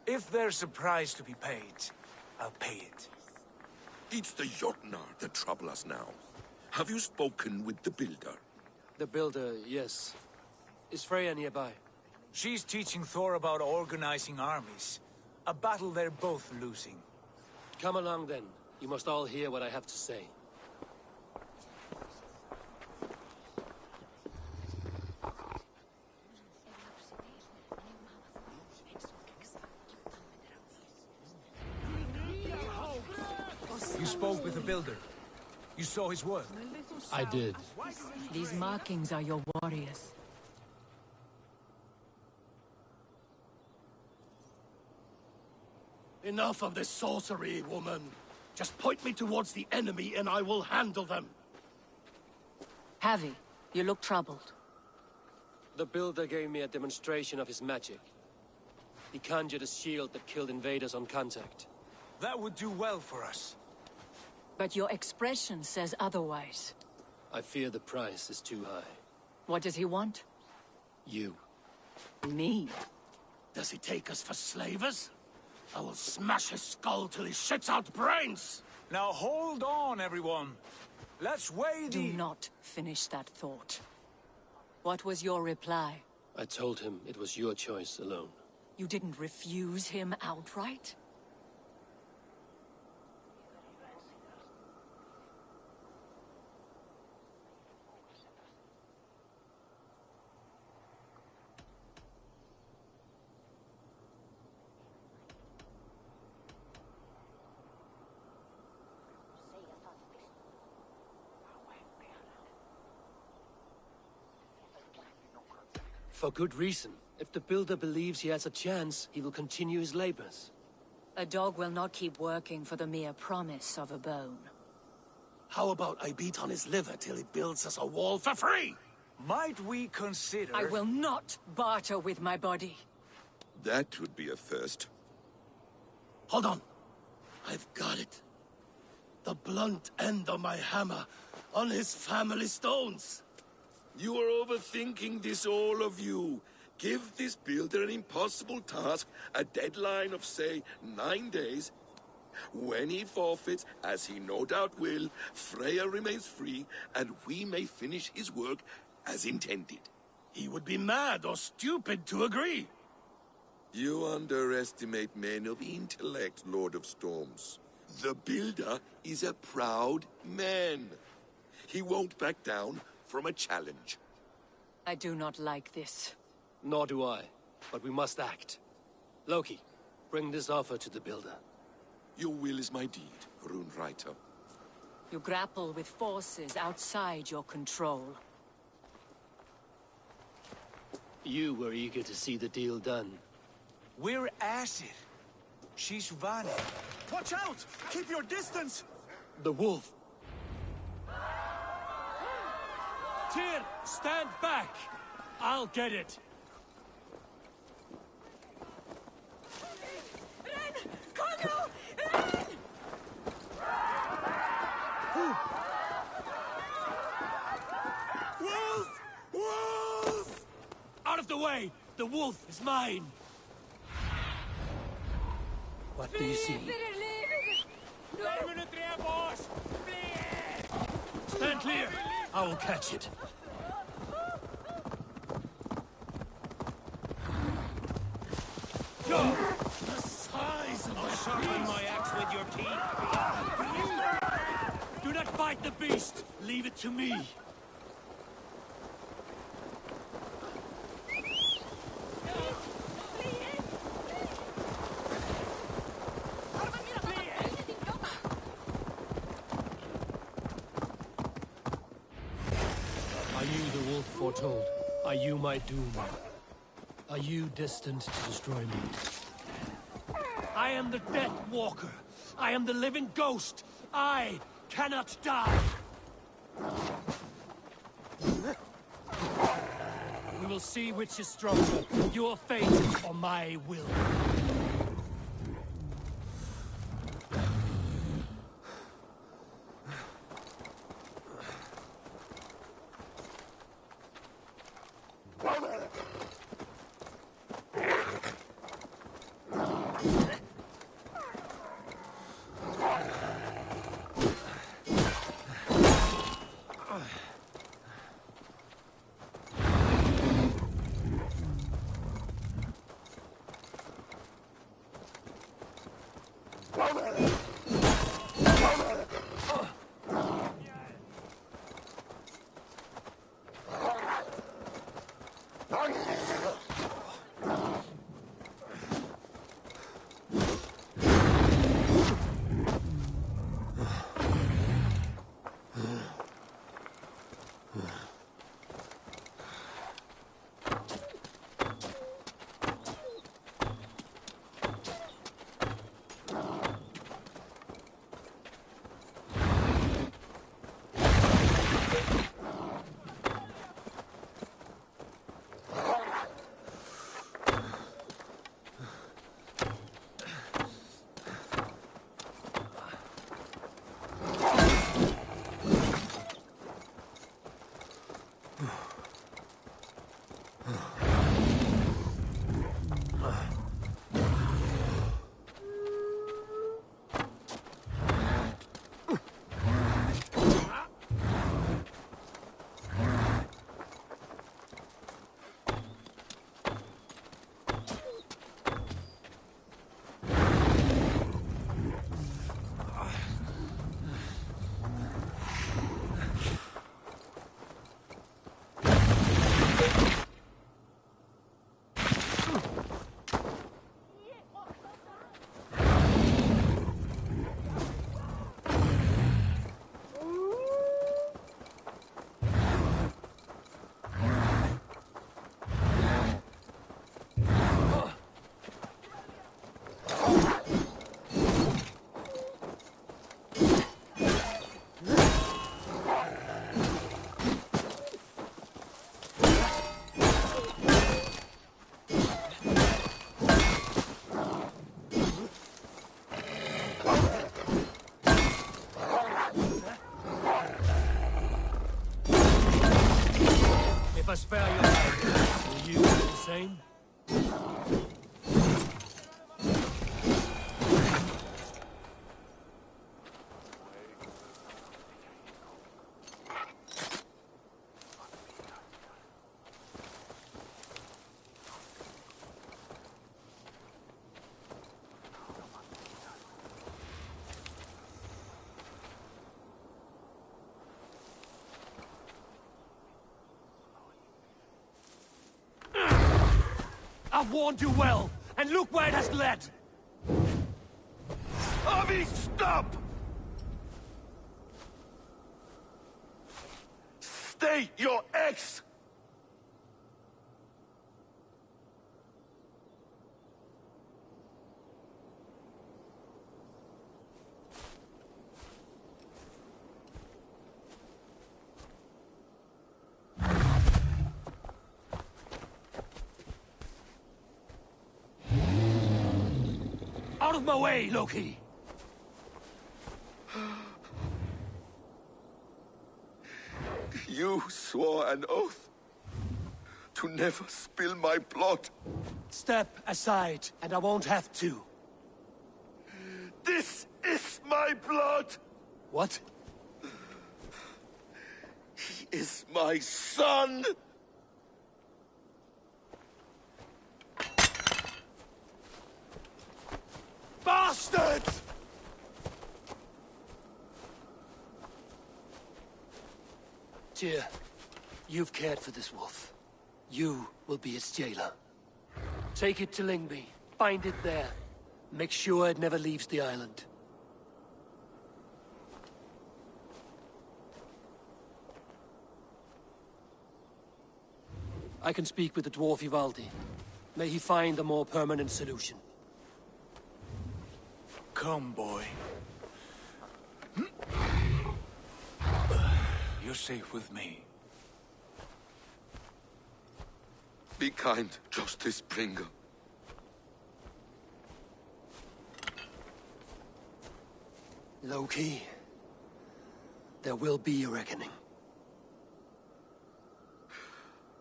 If there's a price to be paid, I'll pay it. It's the Jotnar that trouble us now. Have you spoken with the builder? The builder, yes. Is Freya nearby? She's teaching Thor about organizing armies. A battle they're both losing. Come along then. You must all hear what I have to say. You spoke with the builder. You saw his work. I did. These markings are your warriors. Enough of this sorcery, woman. Just point me towards the enemy and I will handle them. Javi, you look troubled. The builder gave me a demonstration of his magic. He conjured a shield that killed invaders on contact. That would do well for us. But your expression says otherwise. I fear the price is too high. What does he want? You. Me? Does he take us for slavers? I will smash his skull till he shits out brains! Now hold on, everyone. Let's weigh the... Do not finish that thought. What was your reply? I told him it was your choice alone. You didn't refuse him outright? For good reason. If the builder believes he has a chance, he will continue his labors. A dog will not keep working for the mere promise of a bone. How about I beat on his liver till he builds us a wall for free? Might we consider... I will not barter with my body. That would be a first. Hold on. I've got it. The blunt end of my hammer on his family stones. You are overthinking this, all of you. Give this builder an impossible task, a deadline of, say, 9 days. When he forfeits, as he no doubt will, Freya remains free, and we may finish his work as intended. He would be mad or stupid to agree. You underestimate men of intellect, Lord of Storms. The builder is a proud man. He won't back down from a challenge. I do not like this. Nor do I, but we must act. Loki, bring this offer to the builder. Your will is my deed, Rune Writer. You grapple with forces outside your control. You were eager to see the deal done. We're Acid. She's Vani. Watch out! Keep your distance! The wolf! Tyr, stand back! I'll get it! Wolf! Wolf! Out of the way! The wolf is mine! What do you see? Stand clear! I will catch it. Go! The size of the sharpen my axe with your teeth. Do not fight the beast! Leave it to me! Are you the wolf foretold? Are you my doom? Are you destined to destroy me? I am the Death Walker. I am the living ghost. I cannot die. We will see which is stronger, your fate or my will. If I spare your life, will you do the same? I've warned you well, and look where it has led! Avi, stop! Stay your ex! Out of my way, Loki! You swore an oath to never spill my blood. Step aside, and I won't have to. This is my my blood! What? He is my son! Bastards! Tyr, you've cared for this wolf. You will be its jailer. Take it to Lingby. Find it there. Make sure it never leaves the island. I can speak with the dwarf Ivaldi. May he find a more permanent solution. Come, boy. You're safe with me. Be kind, Justice Bringer. Loki, there will be a reckoning.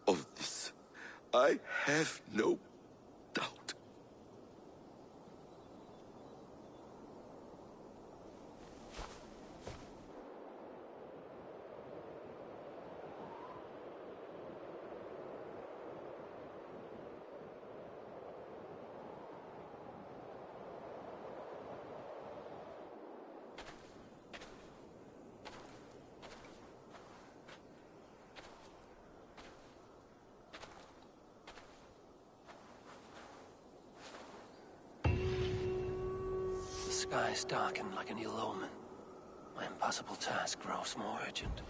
Of this, I have no doubt. The skies darken like an ill omen. My impossible task grows more urgent.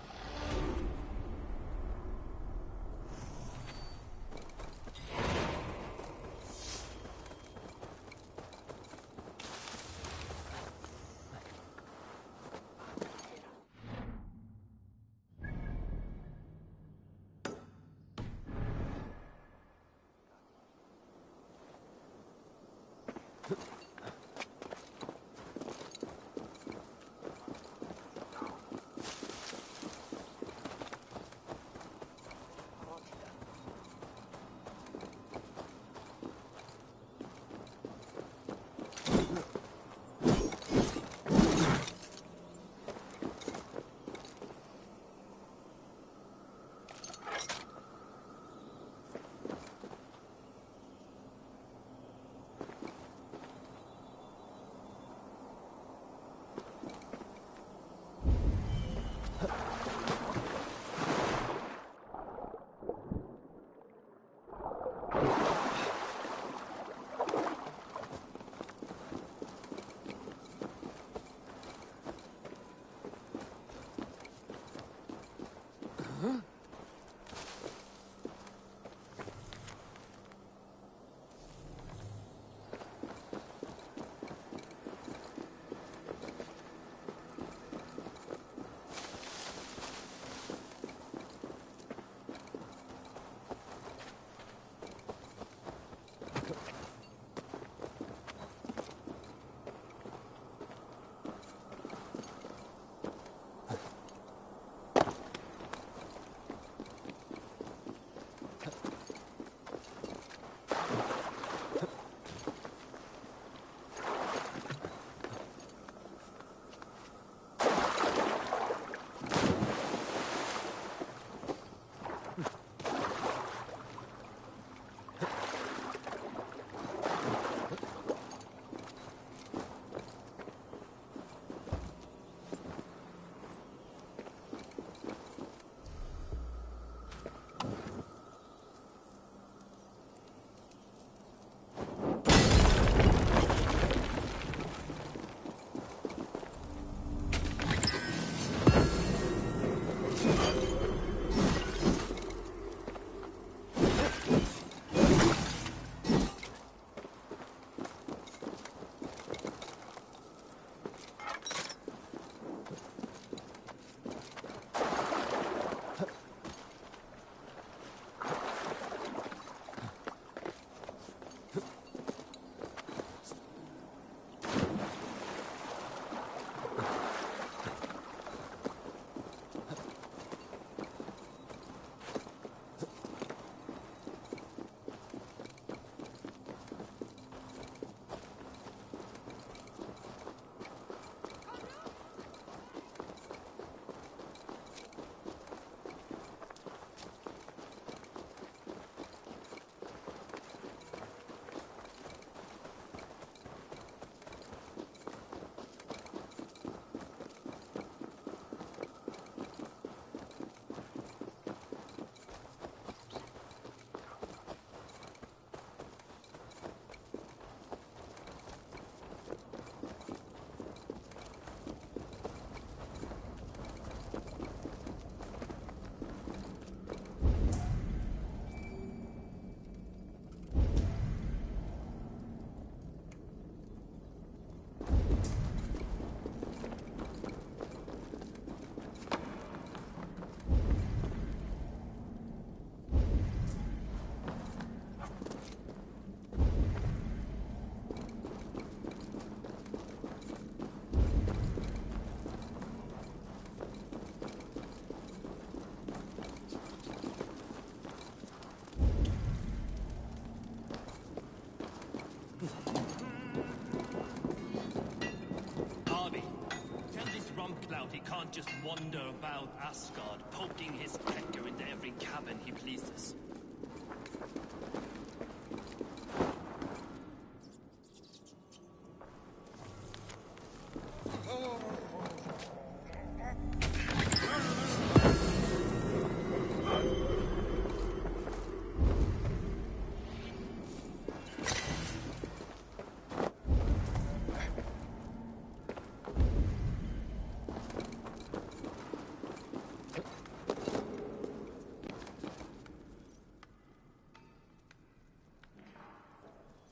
trump clout, he can't just wander about Asgard, poking his pecker into every cabin he pleases.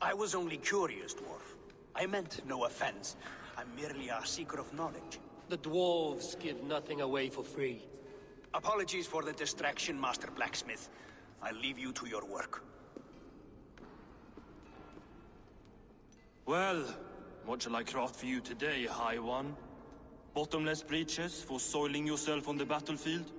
I was only curious, dwarf. I meant no offense. I'm merely a seeker of knowledge. The dwarves give nothing away for free. Apologies for the distraction, Master Blacksmith. I'll leave you to your work. Well, what shall I craft for you today, High One? Bottomless breeches for soiling yourself on the battlefield?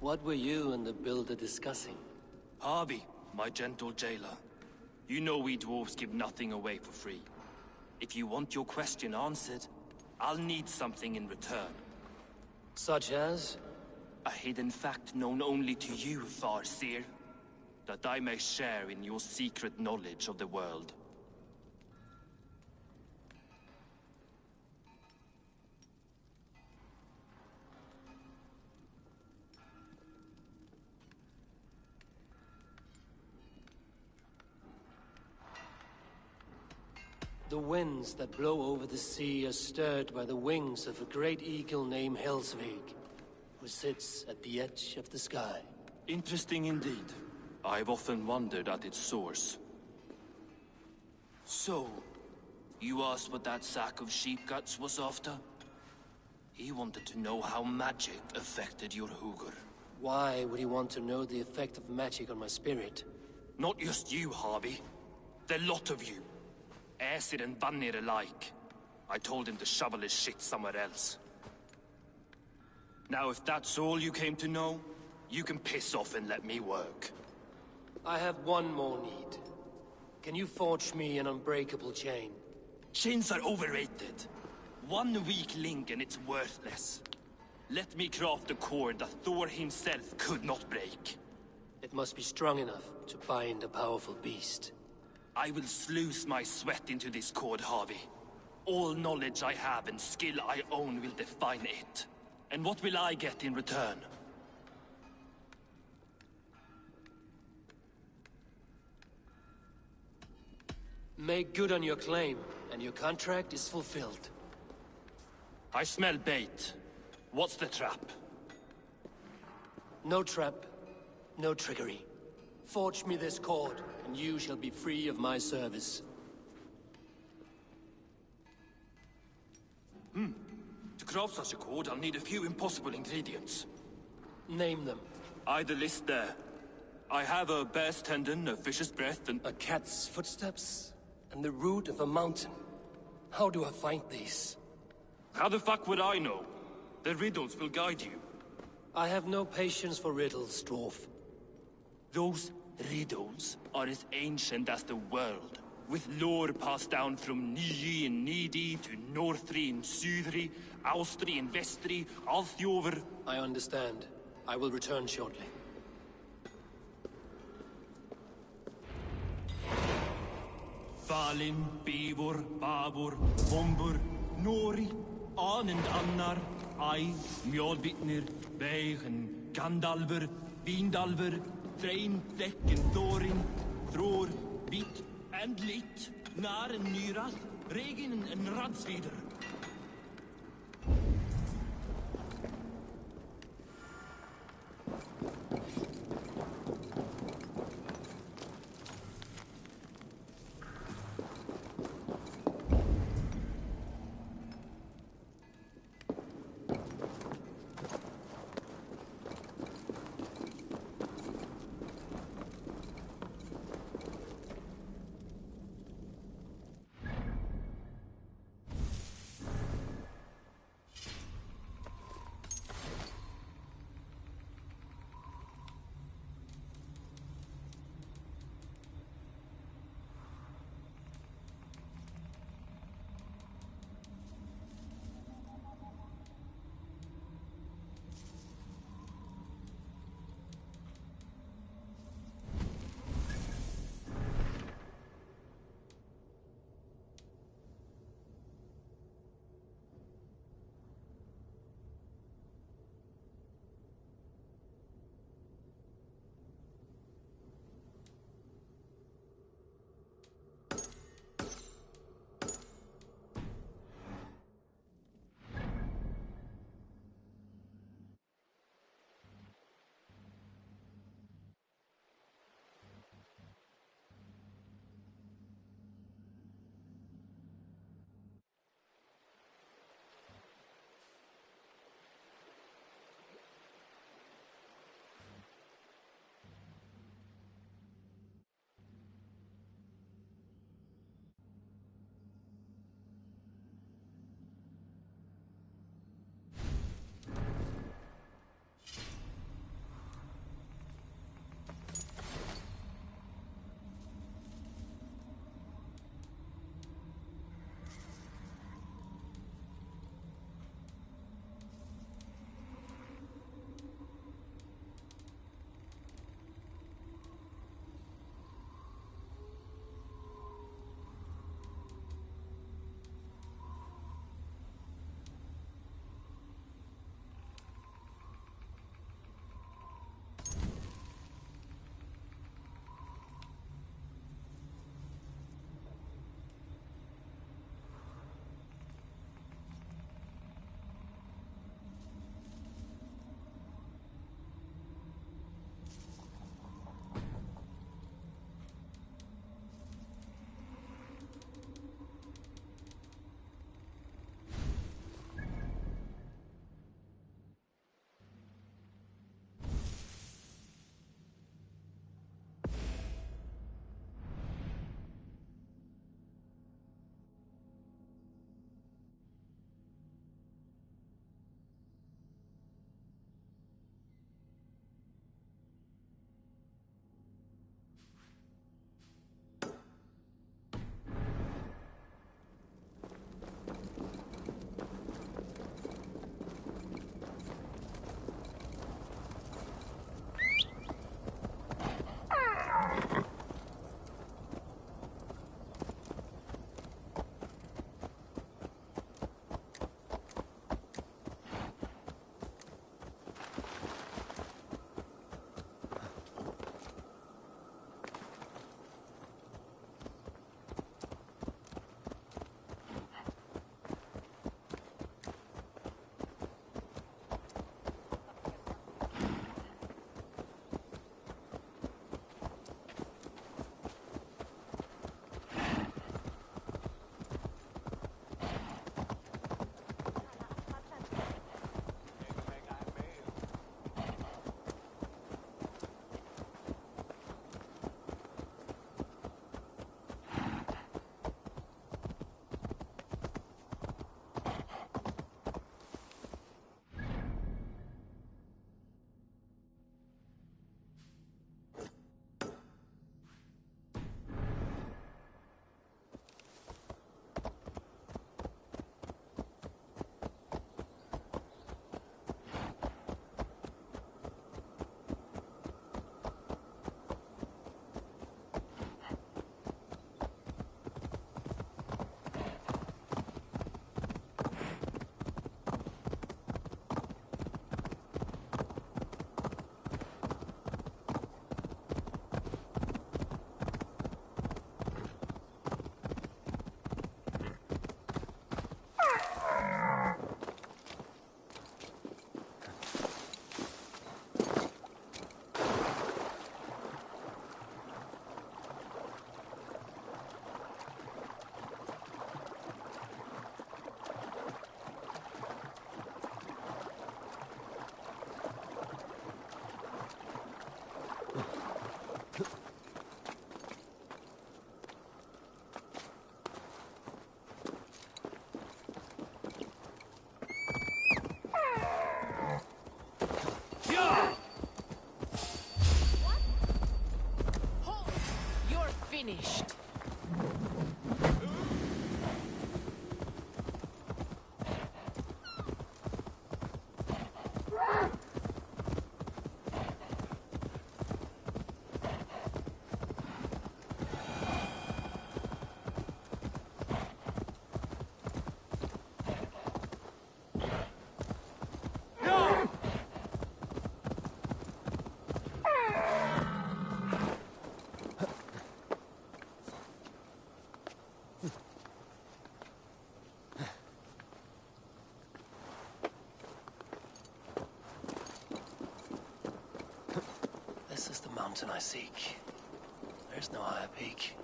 What were you and the builder discussing? Harvey, my gentle jailer. You know we dwarves give nothing away for free. If you want your question answered, I'll need something in return. Such as? A hidden fact known only to you, Farseer. That I may share in your secret knowledge of the world. The winds that blow over the sea are stirred by the wings of a great eagle named Helsvig, who sits at the edge of the sky. Interesting indeed. I've often wondered at its source. So, you asked what that sack of sheep guts was after? He wanted to know how magic affected your Hugr. Why would he want to know the effect of magic on my spirit? Not just you, Harvey. The lot of you. Aesir and Vanir alike. I told him to shovel his shit somewhere else. Now if that's all you came to know, you can piss off and let me work. I have one more need. Can you forge me an unbreakable chain? Chains are overrated. One weak link and it's worthless. Let me craft a cord that Thor himself could not break. It must be strong enough to bind a powerful beast. I will sluice my sweat into this cord, Harvey. All knowledge I have and skill I own will define it. And what will I get in return? Make good on your claim, and your contract is fulfilled. I smell bait. What's the trap? No trap, no trickery. Forge me this cord, and you shall be free of my service. To craft such a cord, I'll need a few impossible ingredients. Name them. The list there. I have a bear's tendon, a fish's breath, and... A cat's footsteps, and the root of a mountain. How do I find these? How the fuck would I know? The riddles will guide you. I have no patience for riddles, dwarf. Those riddles are as ancient as the world, with lore passed down from Niji and Nidi to Northri and Sudri, Austri and Vestri, Althjover. I understand. I will return shortly. Valin, Bivor, Babur, Bombur, Nori, An and Annar, Ai, Mjolbitnir, Veigen, Gandalver, Vindalver, Threin, Dekken, Thorin, Thror, Vit and Lit, Nar and Nyrath, Regin and Radsvider. mountain I seek. There's no higher peak.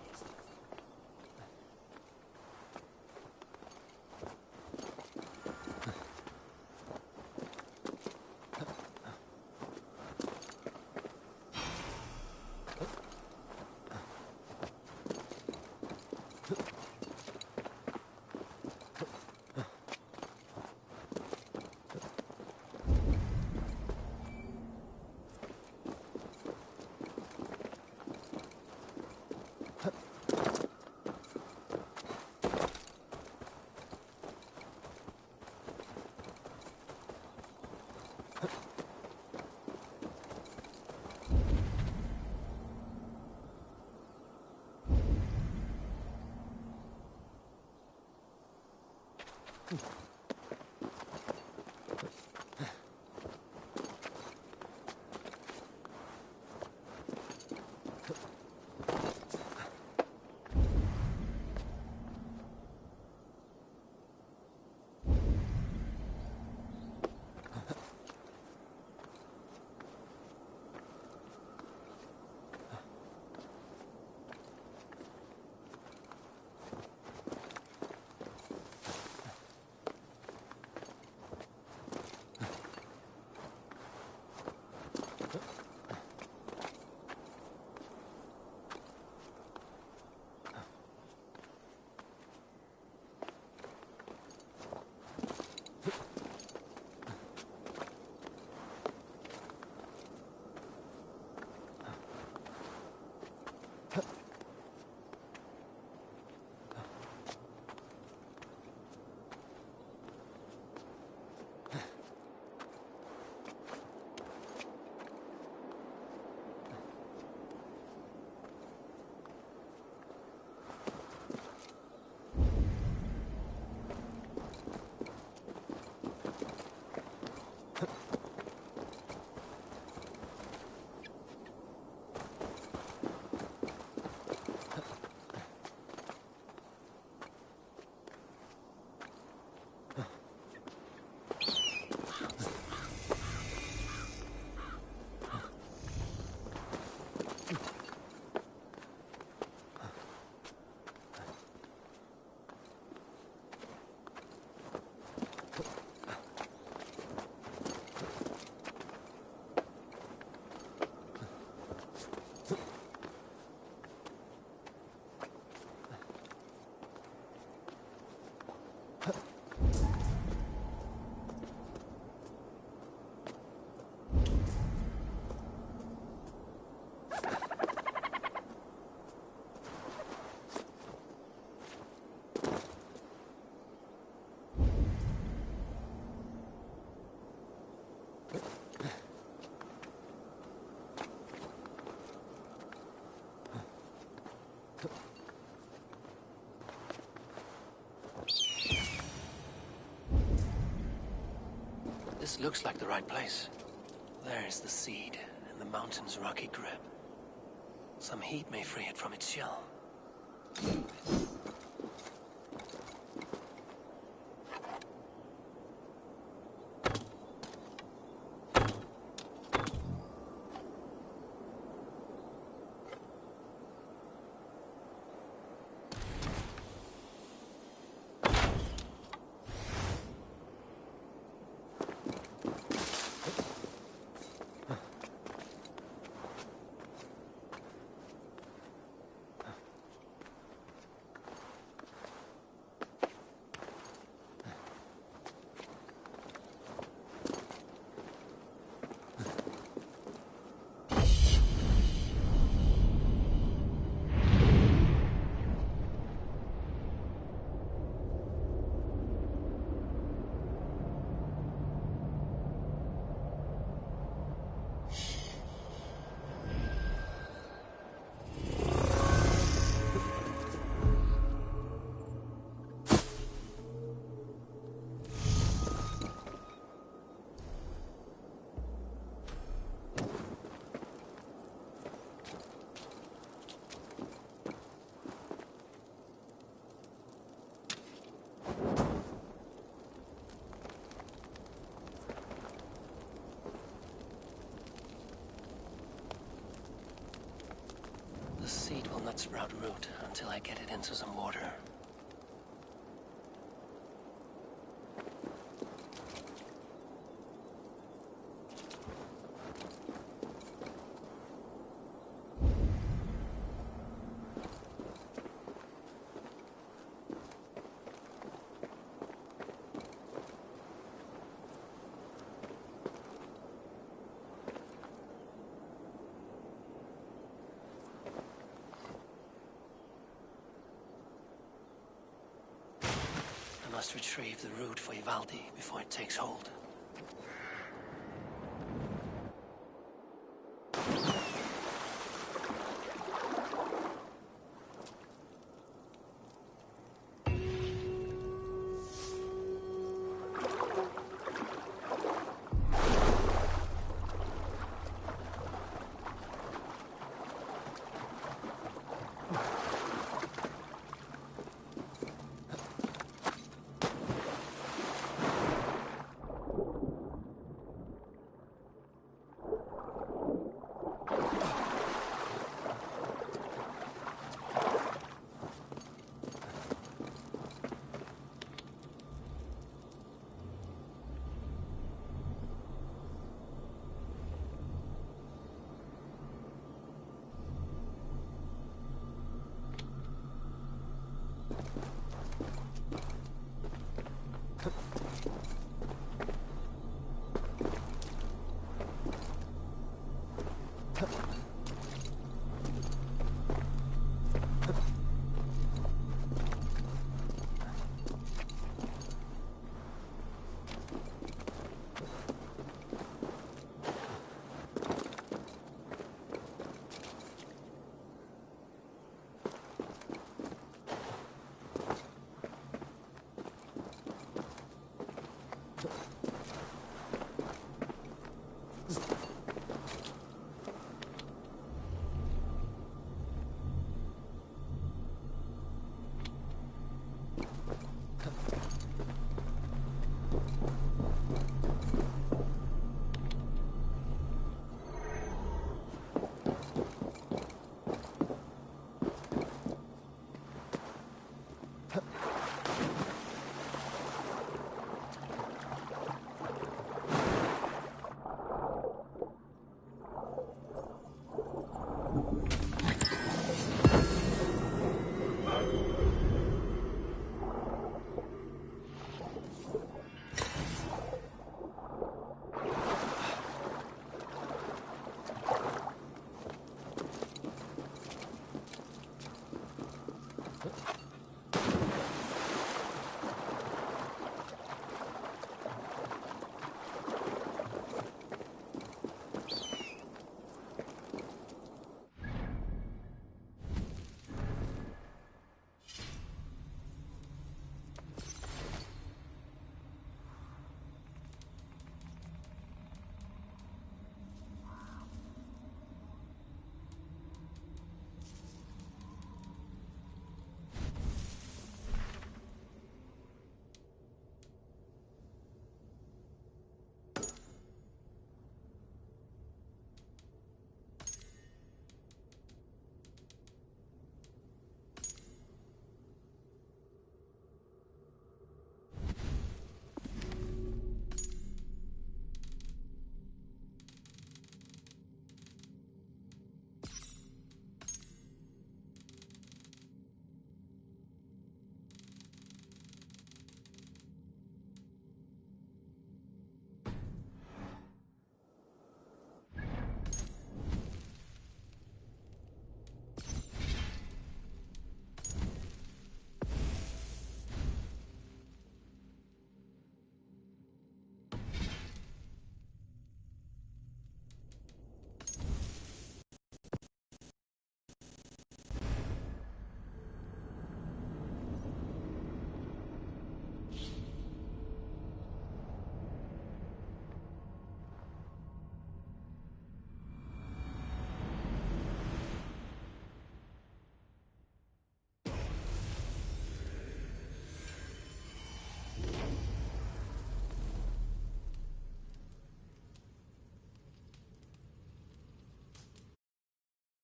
This looks like the right place. There's the seed in the mountain's rocky grip. Some heat may free it from its shell. Bloodsprout root until I get it into some water. I must retrieve the root for Ivaldi before it takes hold.